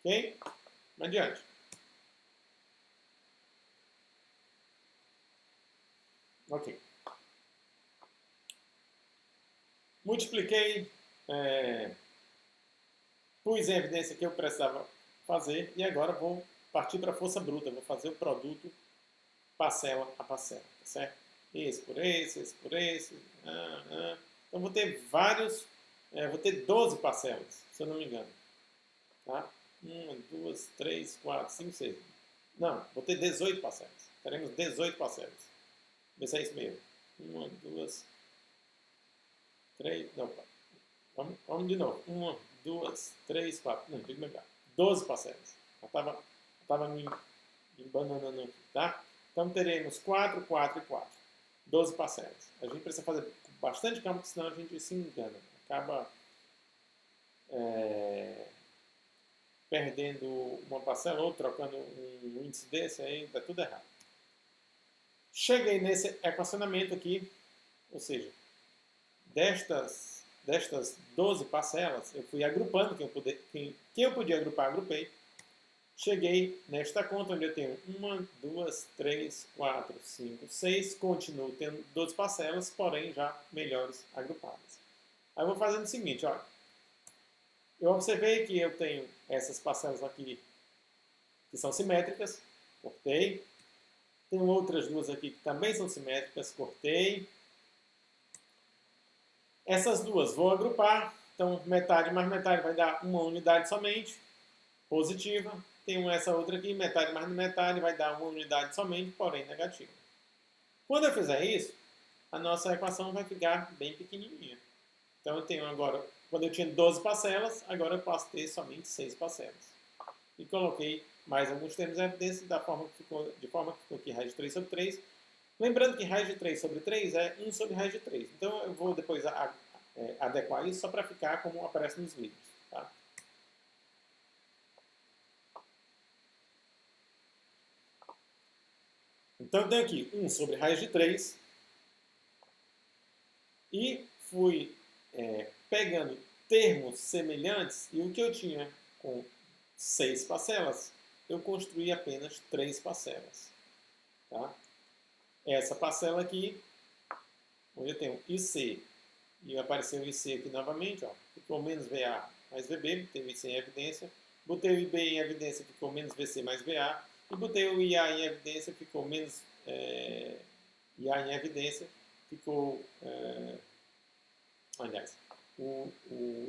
Ok? Vamos adiante. Ok. Multipliquei, pus em evidência que eu precisava fazer e agora vou partir para a força bruta. Vou fazer o produto parcela a parcela, tá certo? Esse por esse por esse. Então vou ter vou ter 12 parcelas, se eu não me engano. Tá? 1, 2, 3, 4, 5, 6. Não, vou ter 18 parcelas. Teremos 18 parcelas. Vê se é isso mesmo. 1, 2, 3. Não, vamos de novo. 1, 2, 3, 4. Não, digo melhor. 12 parcelas. Eu estava me bananando aqui, tá? Então teremos 4, 4 e 4. 12 parcelas. A gente precisa fazer bastante calma, senão a gente se engana. Acaba perdendo uma parcela ou trocando um índice desse, aí dá tudo errado. Cheguei nesse equacionamento aqui, ou seja, destas destas 12 parcelas, eu fui agrupando quem eu podia agrupar, agrupei. Cheguei nesta conta onde eu tenho 1, 2, 3, 4, 5, 6. Continuo tendo 12 parcelas, porém já melhores agrupadas. Aí eu vou fazendo o seguinte, olha. Eu observei que eu tenho essas parcelas aqui que são simétricas, cortei. Tenho outras duas aqui que também são simétricas, cortei. Essas duas vou agrupar, então metade mais metade vai dar uma unidade somente, positiva. Tenho essa outra aqui, metade mais metade vai dar uma unidade somente, porém negativa. Quando eu fizer isso, a nossa equação vai ficar bem pequenininha. Então eu tenho agora, quando eu tinha 12 parcelas, agora eu passo a ter somente 6 parcelas. E coloquei mais alguns termos de evidência de forma que ficou aqui raiz de 3 sobre 3. Lembrando que raiz de 3 sobre 3 é 1 sobre raiz de 3. Então eu vou depois adequar isso só para ficar como aparece nos vídeos. Tá? Então eu tenho aqui 1 sobre raiz de 3. E fui pegando termos semelhantes. E o que eu tinha com 6 parcelas, eu construí apenas 3 parcelas. Tá? Essa parcela aqui, onde eu tenho IC, e apareceu o IC aqui novamente, ó, ficou menos VA mais VB, botei o IC em evidência, botei o IB em evidência, ficou menos VC mais VA, e botei o IA em evidência, ficou menos IA em evidência, ficou, aliás, o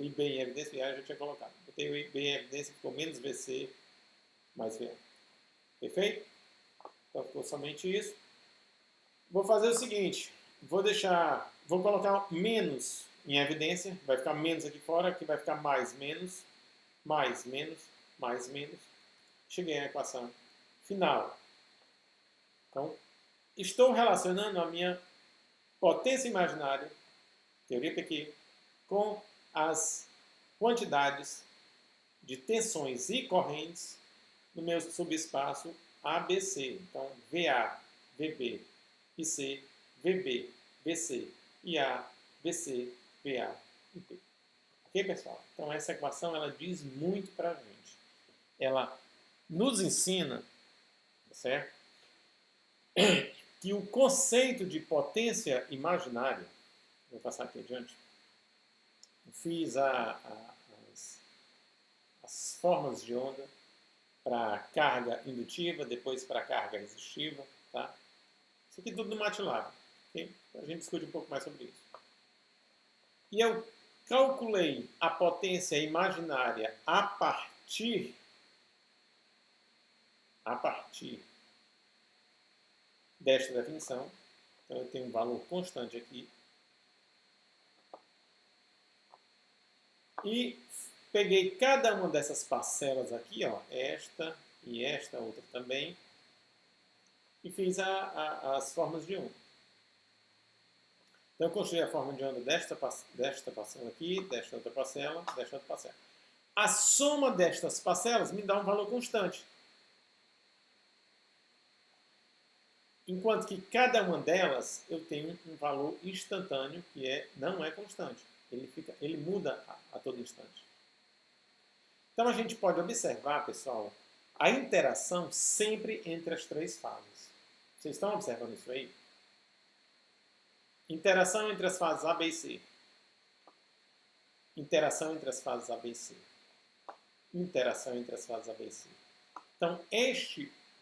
IB em evidência, o IA eu já tinha colocado, botei o IB em evidência, ficou menos VC mais VA. Perfeito? Então ficou somente isso. Vou fazer o seguinte, vou colocar menos em evidência, vai ficar menos aqui fora, aqui vai ficar mais menos, mais menos, mais menos. Cheguei à equação final. Então, estou relacionando a minha potência imaginária, teoria PQ, com as quantidades de tensões e correntes no meu subespaço ABC. Então, VA, VB, IC, VB, VC, IA, VC, VA e P. Ok, pessoal? Então, essa equação ela diz muito para a gente. Ela nos ensina, certo? Que o conceito de potência imaginária, vou passar aqui adiante, eu fiz as formas de onda para carga indutiva, depois para carga resistiva, tá? Isso aqui tudo no MATLAB, okay? A gente discute um pouco mais sobre isso. E eu calculei a potência imaginária a partir desta definição. Então eu tenho um valor constante aqui. E peguei cada uma dessas parcelas aqui, ó, esta e esta outra também, e fiz as formas de onda. Então eu construí a forma de onda desta parcela aqui, desta outra parcela, desta outra parcela. A soma destas parcelas me dá um valor constante. Enquanto que cada uma delas eu tenho um valor instantâneo que não é constante. Ele muda a todo instante. Então a gente pode observar, pessoal, a interação sempre entre as três fases. Vocês estão observando isso aí? Interação entre as fases A, B e C. Interação entre as fases A, B e C. Interação entre as fases A, B e C. Então,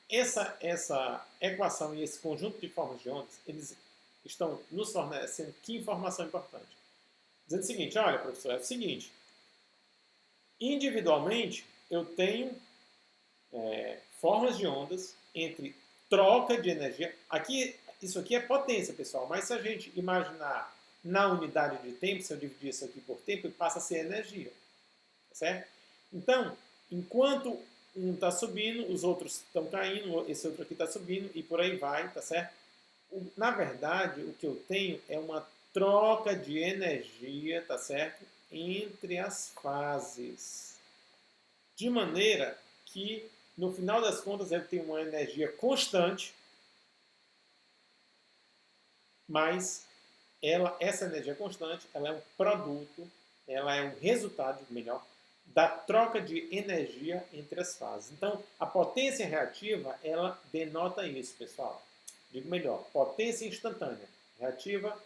essa equação e esse conjunto de formas de ondas, eles estão nos fornecendo que informação importante? Dizendo o seguinte, olha, professor, é o seguinte, individualmente eu tenho formas de ondas entre troca de energia. Isso aqui é potência, pessoal, mas se a gente imaginar na unidade de tempo, se eu dividir isso aqui por tempo, passa a ser energia. Certo? Então, enquanto um está subindo, os outros estão caindo, esse outro aqui está subindo e por aí vai, tá certo? Na verdade, o que eu tenho é uma troca de energia, tá certo? Entre as fases. De maneira que, no final das contas, eu tenho uma energia constante, mas essa energia constante, ela é um produto, ela é um resultado, melhor, da troca de energia entre as fases. Então, a potência reativa, ela denota isso, pessoal. Digo melhor, potência instantânea. Reativa,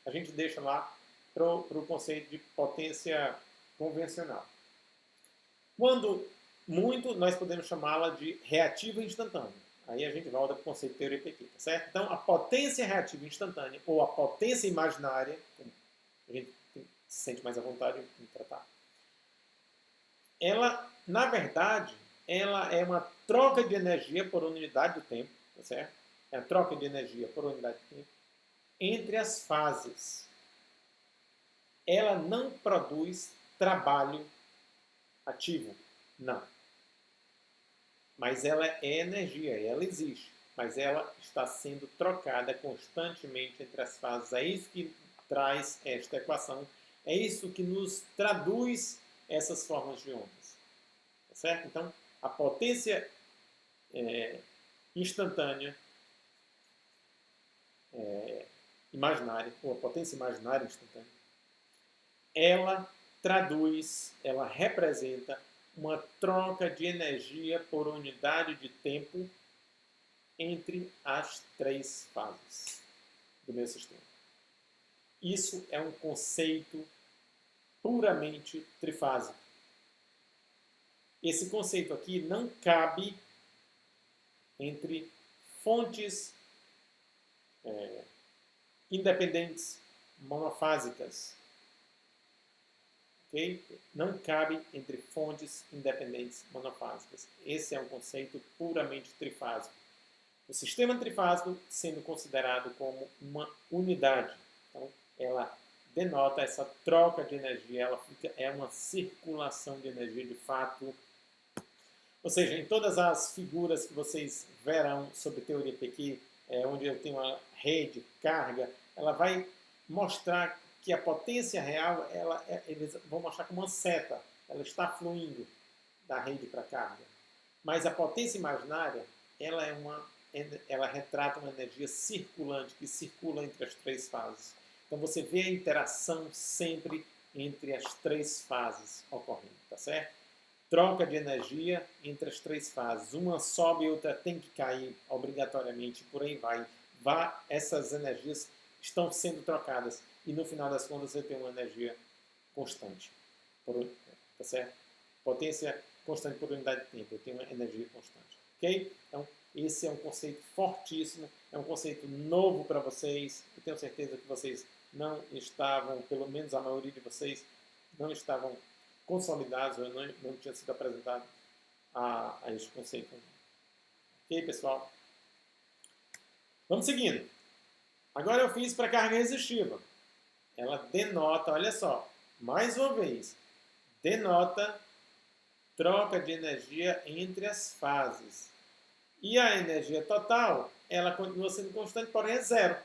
a gente deixa lá para o conceito de potência convencional. Quando muito, nós podemos chamá-la de reativa instantânea. Aí a gente volta para o conceito de teoria pequena, certo? Então, a potência reativa instantânea, ou a potência imaginária, como a gente se sente mais à vontade em tratar, ela, na verdade, ela é uma troca de energia por unidade do tempo, tá certo? É a troca de energia por unidade de tempo entre as fases. Ela não produz trabalho ativo, não. Mas ela é energia, ela existe. Mas ela está sendo trocada constantemente entre as fases. É isso que traz esta equação. É isso que nos traduz essas formas de ondas. Tá certo? Então, a potência instantânea, imaginária, ou a potência imaginária instantânea, ela traduz, ela representa uma troca de energia por unidade de tempo entre as três fases do meu sistema. Isso é um conceito puramente trifásico. Esse conceito aqui não cabe entre fontes independentes monofásicas. Okay? Não cabe entre fontes independentes monofásicas. Esse é um conceito puramente trifásico. O sistema trifásico sendo considerado como uma unidade. Então, ela denota essa troca de energia, é uma circulação de energia de fato. Ou seja, em todas as figuras que vocês verão sobre teoria PQ, onde eu tenho uma rede, carga, ela vai mostrar que a potência real, eles vão mostrar como uma seta, ela está fluindo da rede para a carga. Mas a potência imaginária, ela retrata uma energia circulante, que circula entre as três fases. Então você vê a interação sempre entre as três fases ocorrendo, tá certo? Troca de energia entre as três fases. Uma sobe e outra tem que cair obrigatoriamente, por aí vai. Essas energias estão sendo trocadas e no final das contas você tem uma energia constante. Tá certo? Potência constante por unidade de tempo. Eu tenho uma energia constante. Ok? Então, esse é um conceito fortíssimo, é um conceito novo para vocês. Eu tenho certeza que vocês não estavam, pelo menos a maioria de vocês, não estavam consolidados, ou não tinha sido apresentado a este conceito. Ok, pessoal? Vamos seguindo. Agora eu fiz para carga resistiva. Ela denota, olha só, mais uma vez, denota troca de energia entre as fases. E a energia total, ela continua sendo constante, porém é zero.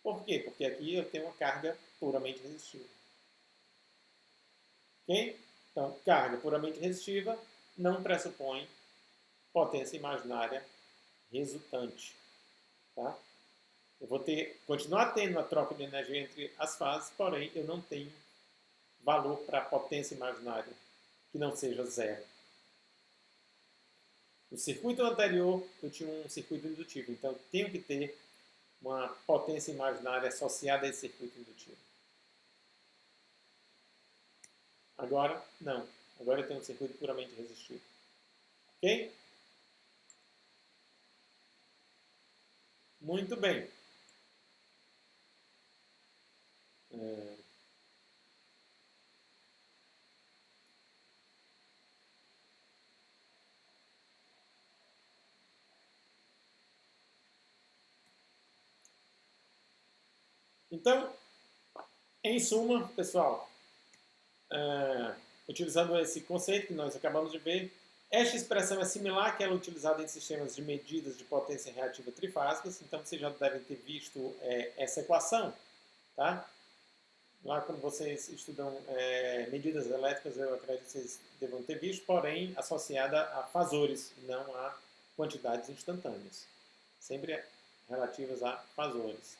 Por quê? Porque aqui eu tenho uma carga puramente resistiva. Ok? Então, carga puramente resistiva não pressupõe potência imaginária resultante. Tá? Eu vou continuar tendo a troca de energia entre as fases, porém eu não tenho valor para a potência imaginária que não seja zero. No circuito anterior, eu tinha um circuito indutivo, então eu tenho que ter uma potência imaginária associada a esse circuito indutivo. Agora, não. Agora eu tenho um circuito puramente resistivo. Ok? Muito bem. Então, em suma, pessoal, utilizando esse conceito que nós acabamos de ver, esta expressão é similar àquela utilizada em sistemas de medidas de potência reativa trifásicas, então vocês já devem ter visto essa equação, tá? Lá quando vocês estudam medidas elétricas, eu acredito que vocês devam ter visto, porém associada a fasores, não a quantidades instantâneas. Sempre relativas a fasores.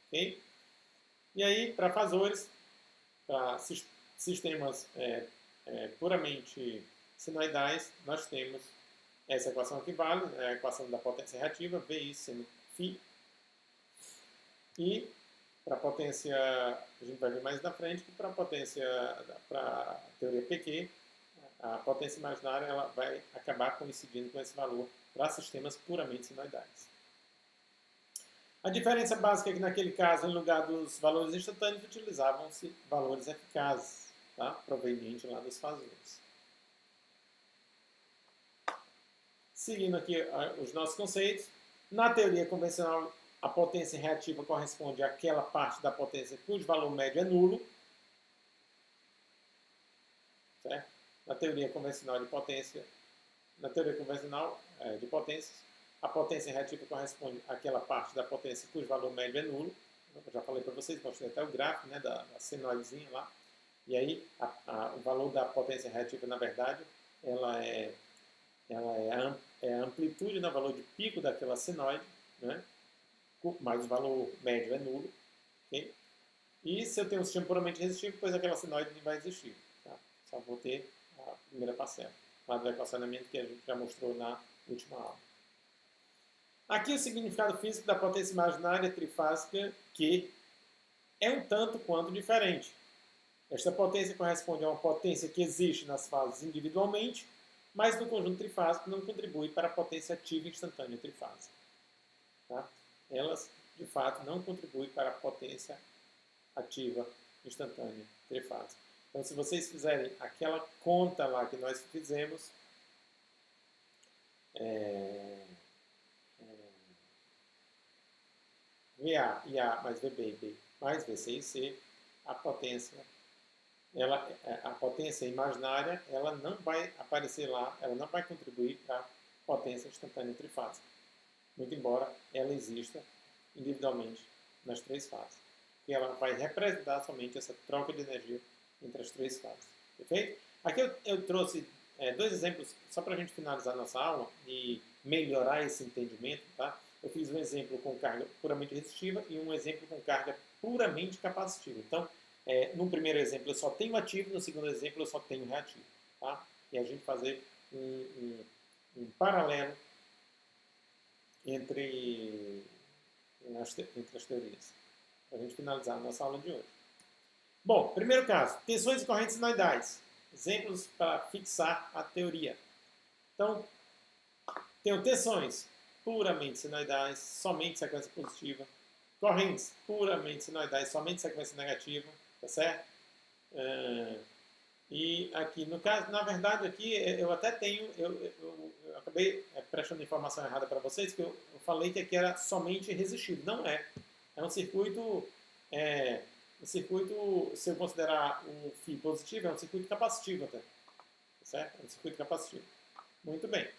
Ok? E aí, para fasores, para sistemas puramente sinoidais, nós temos essa equação aqui vale, a equação da potência reativa, VI sendo φ. E para a potência, a gente vai ver mais na frente, que para a potência, para a teoria PQ, a potência imaginária ela vai acabar coincidindo com esse valor para sistemas puramente sinoidais. A diferença básica é que naquele caso, em lugar dos valores instantâneos, utilizavam-se valores eficazes, tá? Provenientes lá dos fasores. Seguindo aqui os nossos conceitos, na teoria convencional, a potência reativa corresponde àquela parte da potência cujo valor médio é nulo. Certo? Na teoria convencional de potência, potências, a potência reativa corresponde àquela parte da potência cujo valor médio é nulo. Eu já falei para vocês, mostrei até o gráfico, né, da senoidezinha lá. E aí, o valor da potência reativa, na verdade, ela é a amplitude, né, o valor de pico daquela senoide, né, mas o valor médio é nulo. Okay? E se eu tenho um sistema puramente resistivo, depois aquela senoide não vai existir. Tá? Só vou ter a primeira parcela, lá do equacionamento que a gente já mostrou na última aula. Aqui o significado físico da potência imaginária trifásica, que é um tanto quanto diferente. Esta potência corresponde a uma potência que existe nas fases individualmente, mas no conjunto trifásico não contribui para a potência ativa instantânea trifásica. Tá? Elas, de fato, não contribuem para a potência ativa instantânea trifásica. Então, se vocês fizerem aquela conta lá que nós fizemos, VA e A mais VB e B mais VC e C, a potência imaginária, ela não vai aparecer lá, ela não vai contribuir para a potência instantânea trifásica, muito embora ela exista individualmente nas três fases. E ela vai representar somente essa troca de energia entre as três fases. Perfeito? Aqui eu trouxe dois exemplos só para a gente finalizar nossa aula e melhorar esse entendimento. Tá? Eu fiz um exemplo com carga puramente resistiva e um exemplo com carga puramente capacitiva. Então, no primeiro exemplo eu só tenho ativo, no segundo exemplo eu só tenho reativo. Tá? E a gente fazer um paralelo entre as teorias. Para a gente finalizar a nossa aula de hoje. Bom, primeiro caso, tensões e correntes sinoidais. Exemplos para fixar a teoria. Então, tenho tensões puramente sinoidais, somente sequência positiva. Correntes puramente sinoidais, somente sequência negativa. Tá certo? E aqui, no caso, na verdade, aqui eu até tenho, eu acabei prestando informação errada para vocês, que eu falei que aqui era somente resistivo. Não é. É um circuito, se eu considerar um φ positivo, é um circuito capacitivo até. Tá certo? É um circuito capacitivo. Muito bem.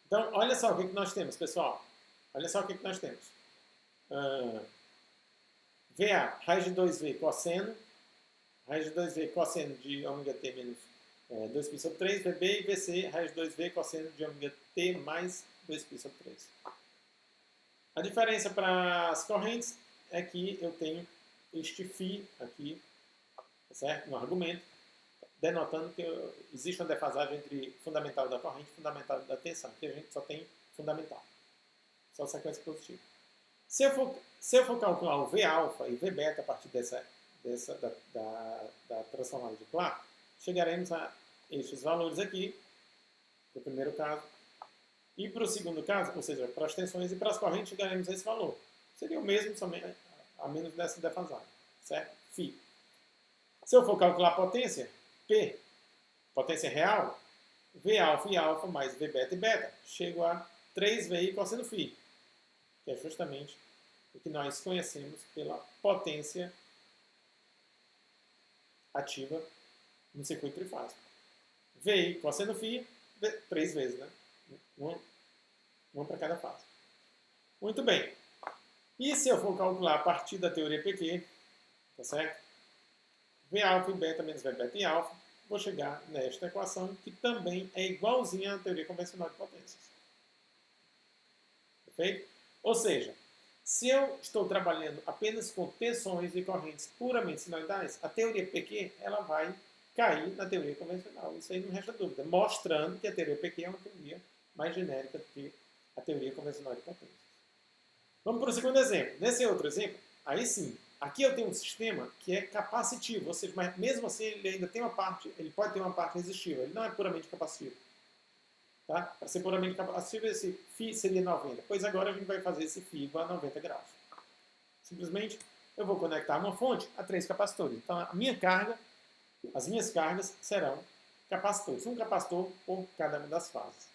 Então, olha só o que nós temos, pessoal. Olha só o que nós temos. VA, raiz de 2V cosseno. Raiz de 2V cosseno de ômega t menos 2π sobre 3. VB e VC, raiz de 2V cosseno de ômega t mais 2π sobre 3. A diferença para as correntes é que eu tenho este φ aqui, certo? No argumento, denotando que existe uma defasagem entre fundamental da corrente e fundamental da tensão. Aqui a gente só tem fundamental, só sequência positiva. Se eu for calcular o V-alfa e V-beta a partir da transformada de Clark, chegaremos a estes valores aqui, no primeiro caso. E para o segundo caso, ou seja, para as tensões e para as correntes, chegaremos a esse valor. Seria o mesmo, somente, a menos dessa defasagem. Certo? Φ. Se eu for calcular a potência, P, potência real, V alfa e alfa mais V beta e beta, chego a 3VI cosseno φ, que é justamente o que nós conhecemos pela potência ativa no circuito trifásico. VI cosseno φ, 3 vezes, né? Uma para cada fase. Muito bem. E se eu for calcular a partir da teoria PQ, tá certo? V alfa e beta menos V beta e alfa, vou chegar nesta equação que também é igualzinha à teoria convencional de potências. Perfeito? Ou seja, Se eu estou trabalhando apenas com tensões e correntes puramente sinoidais, a teoria PQ ela vai cair na teoria convencional. Isso aí não resta dúvida, mostrando que a teoria PQ é uma teoria mais genérica do que a teoria convencional de potências. Vamos para o segundo exemplo. Nesse outro exemplo, aí sim, aqui eu tenho um sistema que é capacitivo, ou seja, mas mesmo assim ele ainda tem uma parte, ele pode ter uma parte resistiva, ele não é puramente capacitivo. Tá? Para ser puramente capacitivo, esse φ seria 90. Pois agora a gente vai fazer esse φ igual a 90 graus. Simplesmente eu vou conectar uma fonte a 3 capacitores. Então a minha carga, as minhas cargas serão capacitores. Um capacitor por cada uma das fases.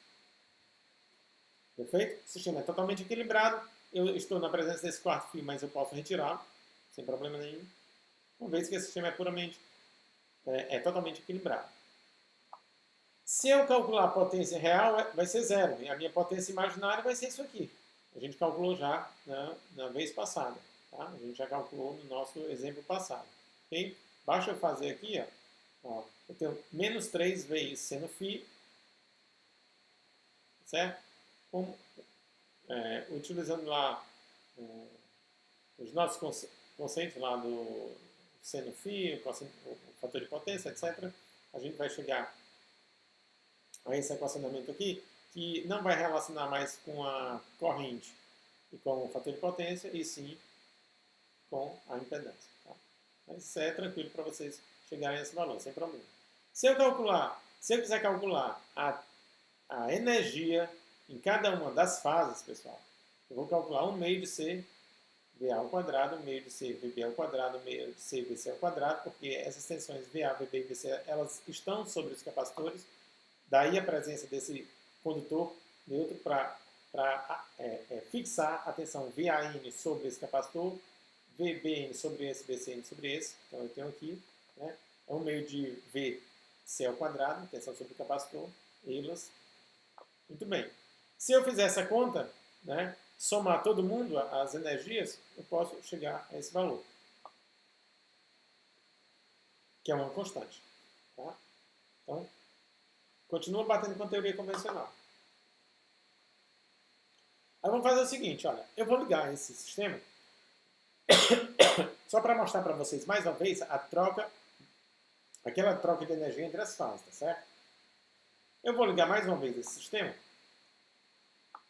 Perfeito? O sistema é totalmente equilibrado. Eu estou na presença desse quarto φ, mas eu posso retirá-lo sem problema nenhum. Uma vez que esse sistema é puramente, totalmente equilibrado. Se eu calcular a potência real, vai ser zero. E a minha potência imaginária vai ser isso aqui. A gente calculou já na vez passada. Tá? A gente já calculou no nosso exemplo passado. Okay? Basta eu fazer aqui, ó, eu tenho menos 3 vezes seno φ, certo? Utilizando lá os nossos conceitos lá do seno φ, o fator de potência, etc., a gente vai chegar a esse equacionamento aqui, que não vai relacionar mais com a corrente e com o fator de potência, e sim com a impedância. Tá? Mas isso é tranquilo para vocês chegarem a esse valor, sem problema. Se eu quiser calcular a energia em cada uma das fases, pessoal, eu vou calcular 1 meio de C VA ao quadrado, 1 meio de C VB ao quadrado, 1 meio de C VC ao quadrado, porque essas tensões VA, VB e VC, elas estão sobre os capacitores. Daí a presença desse condutor neutro para fixar a tensão VAN sobre esse capacitor, VBN sobre esse, VCN sobre esse. Então eu tenho aqui, né, 1 meio de VC ao quadrado, tensão sobre o capacitor, elas. Muito bem. Se eu fizer essa conta, né, somar todo mundo, as energias, eu posso chegar a esse valor, que é uma constante. Tá? Então, continua batendo com a teoria convencional. Aí vamos fazer o seguinte, olha, eu vou ligar esse sistema só para mostrar para vocês mais uma vez aquela troca de energia entre as fases, tá certo? Eu vou ligar mais uma vez esse sistema,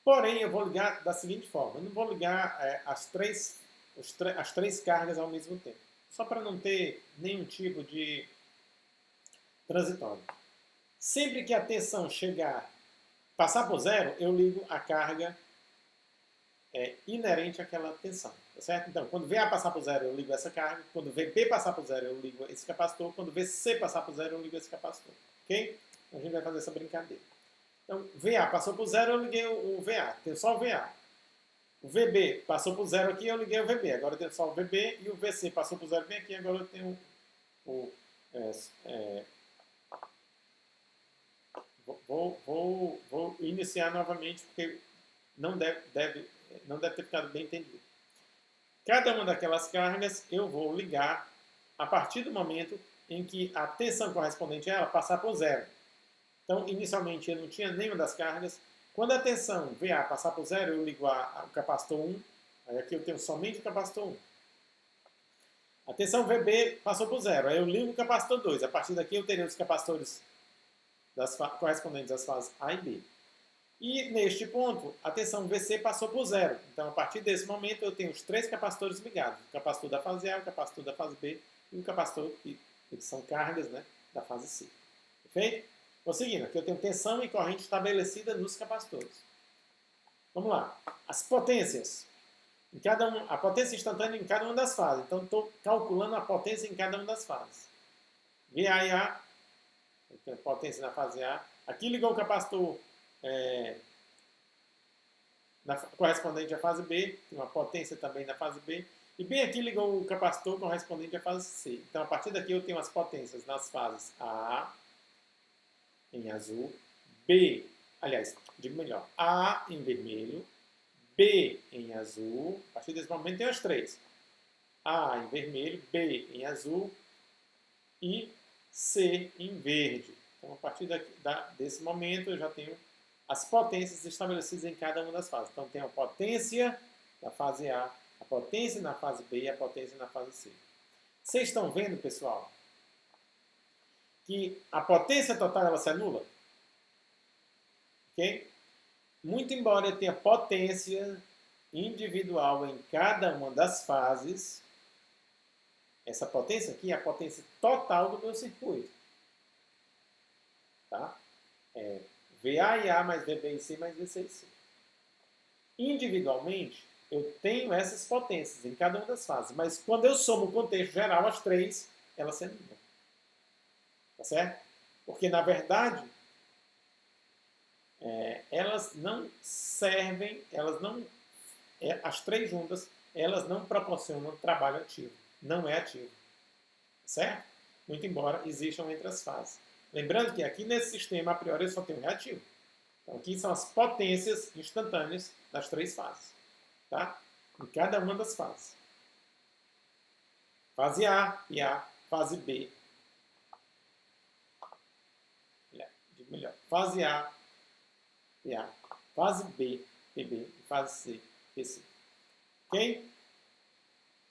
porém eu vou ligar da seguinte forma, eu não vou ligar as três cargas ao mesmo tempo, só para não ter nenhum tipo de transitório. Sempre que a tensão passar por zero, eu ligo a carga inerente àquela tensão, tá certo? Então, quando VA passar por zero, eu ligo essa carga. Quando VB passar por zero, eu ligo esse capacitor. Quando VC passar por zero, eu ligo esse capacitor. Ok? Então, a gente vai fazer essa brincadeira. Então, VA passou por zero, eu liguei o VA. Tem só o VA. O VB passou por zero aqui, eu liguei o VB. Agora eu tenho só o VB. E o VC passou por zero bem aqui, agora eu tenho Vou iniciar novamente, porque não deve ter ficado bem entendido. Cada uma daquelas cargas eu vou ligar a partir do momento em que a tensão correspondente a ela passar por zero. Então, inicialmente, eu não tinha nenhuma das cargas. Quando a tensão VA passar por zero, eu ligo o capacitor 1. Aí aqui eu tenho somente o capacitor 1. A tensão VB passou por zero. Aí eu ligo o capacitor 2. A partir daqui eu teria os capacitores correspondentes às fases A e B. E neste ponto, a tensão VC passou por zero. Então, a partir desse momento, eu tenho os 3 capacitores ligados. O capacitor da fase A, o capacitor da fase B e o capacitor, que são cargas, né, da fase C. Perfeito? Vou seguindo. Aqui eu tenho tensão e corrente estabelecida nos capacitores. Vamos lá. As potências. A potência instantânea em cada uma das fases. Então, estou calculando a potência em cada uma das fases. VA e A. Eu tenho potência na fase A. Aqui ligou o capacitor correspondente à fase B, tem uma potência também na fase B, e bem aqui ligou o capacitor correspondente à fase C. Então, a partir daqui eu tenho as potências nas fases A, em azul, B, aliás, digo melhor, A em vermelho, B em azul, a partir desse momento tem as 3. A em vermelho, B em azul e C em verde. Então, a partir desse momento eu já tenho as potências estabelecidas em cada uma das fases. Então, tem a potência da fase A, a potência na fase B e a potência na fase C. Vocês estão vendo, pessoal, que a potência total ela se anula? Ok? Muito embora eu tenha potência individual em cada uma das fases, essa potência aqui é a potência total do meu circuito. Tá? É VA e A mais VB e C mais VC e C. Individualmente, eu tenho essas potências em cada uma das fases, mas quando eu somo o contexto geral, as três, elas se anulam. Tá certo? Porque, na verdade, elas não servem, as três juntas, elas não proporcionam trabalho ativo. Não é ativo. Certo? Muito embora existam entre as fases. Lembrando que aqui nesse sistema, a priori, só tem um reativo. Então, aqui são as potências instantâneas das três fases. Tá? Em cada uma das fases. Fase A e A, fase B. Melhor. Fase A e A, fase B, PB, e fase C, PC. Ok?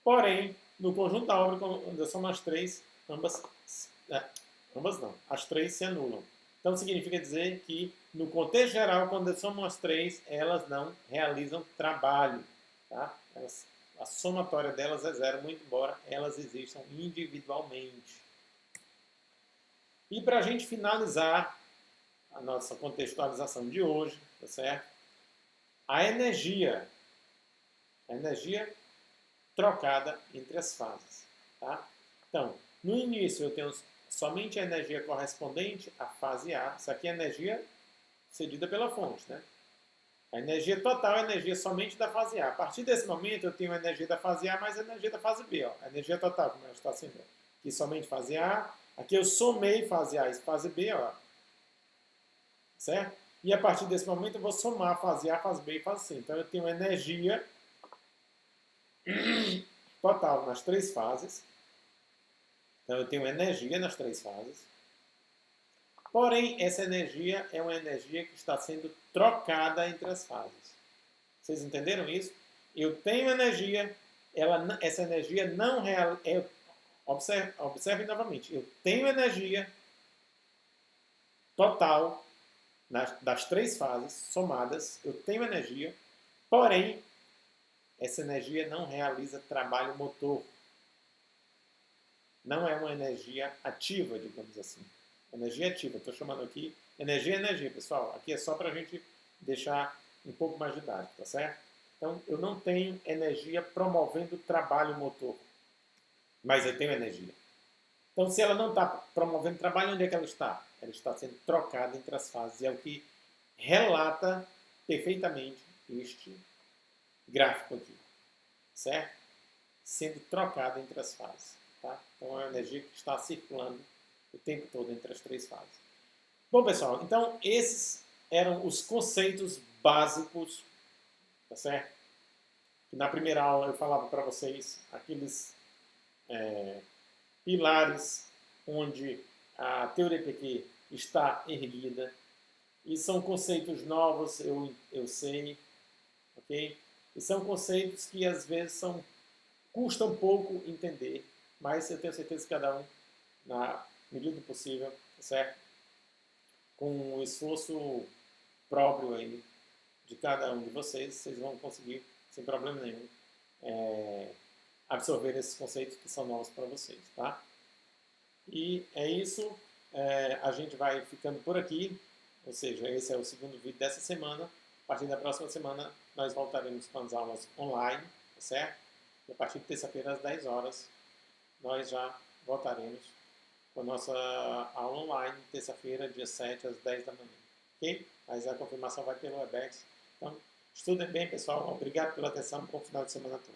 Porém, no conjunto da obra, quando são as três, ambas não, as três se anulam. Então, significa dizer que, no contexto geral, quando somam as três, elas não realizam trabalho. Tá? A somatória delas é zero, muito embora elas existam individualmente. E para a gente finalizar a nossa contextualização de hoje, tá certo? A energia trocada entre as fases. Tá? Então, no início eu tenho somente a energia correspondente à fase A. Isso aqui é a energia cedida pela fonte. Né? A energia total é a energia somente da fase A. A partir desse momento eu tenho a energia da fase A mais a energia da fase B. Ó. A energia total, como ela está sendo. Aqui somente fase A. Aqui eu somei fase A e fase B. Ó. Certo? E a partir desse momento eu vou somar fase A, fase B e fase C. Então eu tenho energia total nas três fases. Então eu tenho energia nas três fases. Porém, essa energia é uma energia que está sendo trocada entre as fases. Vocês entenderam isso? Eu tenho energia, essa energia não real. Observe novamente. Eu tenho energia total das três fases somadas. Eu tenho energia, porém, essa energia não realiza trabalho motor. Não é uma energia ativa, digamos assim. Energia ativa, estou chamando aqui energia, pessoal. Aqui é só para a gente deixar um pouco mais didático, tá certo? Então, eu não tenho energia promovendo trabalho motor, mas eu tenho energia. Então, se ela não está promovendo trabalho, onde é que ela está? Ela está sendo trocada entre as fases. E é o que relata perfeitamente este gráfico aqui, certo? Sendo trocada entre as fases. Tá? Então, é uma energia que está circulando o tempo todo entre as três fases. Bom, pessoal, então esses eram os conceitos básicos, tá certo? Na primeira aula eu falava para vocês aqueles pilares onde a teoria PQ está erguida. E são conceitos novos, eu sei, ok? E são conceitos que às vezes custa um pouco entender, mas eu tenho certeza que cada um, na medida do possível, tá certo? Com o esforço próprio aí de cada um de vocês vão conseguir, sem problema nenhum, absorver esses conceitos que são novos para vocês, tá? E é isso, a gente vai ficando por aqui, ou seja, esse é o segundo vídeo dessa semana. A partir da próxima semana nós voltaremos com as aulas online, tá certo? E a partir de terça-feira às 10 horas nós já voltaremos com a nossa aula online, terça-feira, dia 7, às 10 da manhã. Ok? Mas a confirmação vai pelo Webex. Então, estudem bem, pessoal. Obrigado pela atenção. Bom final de semana a todos.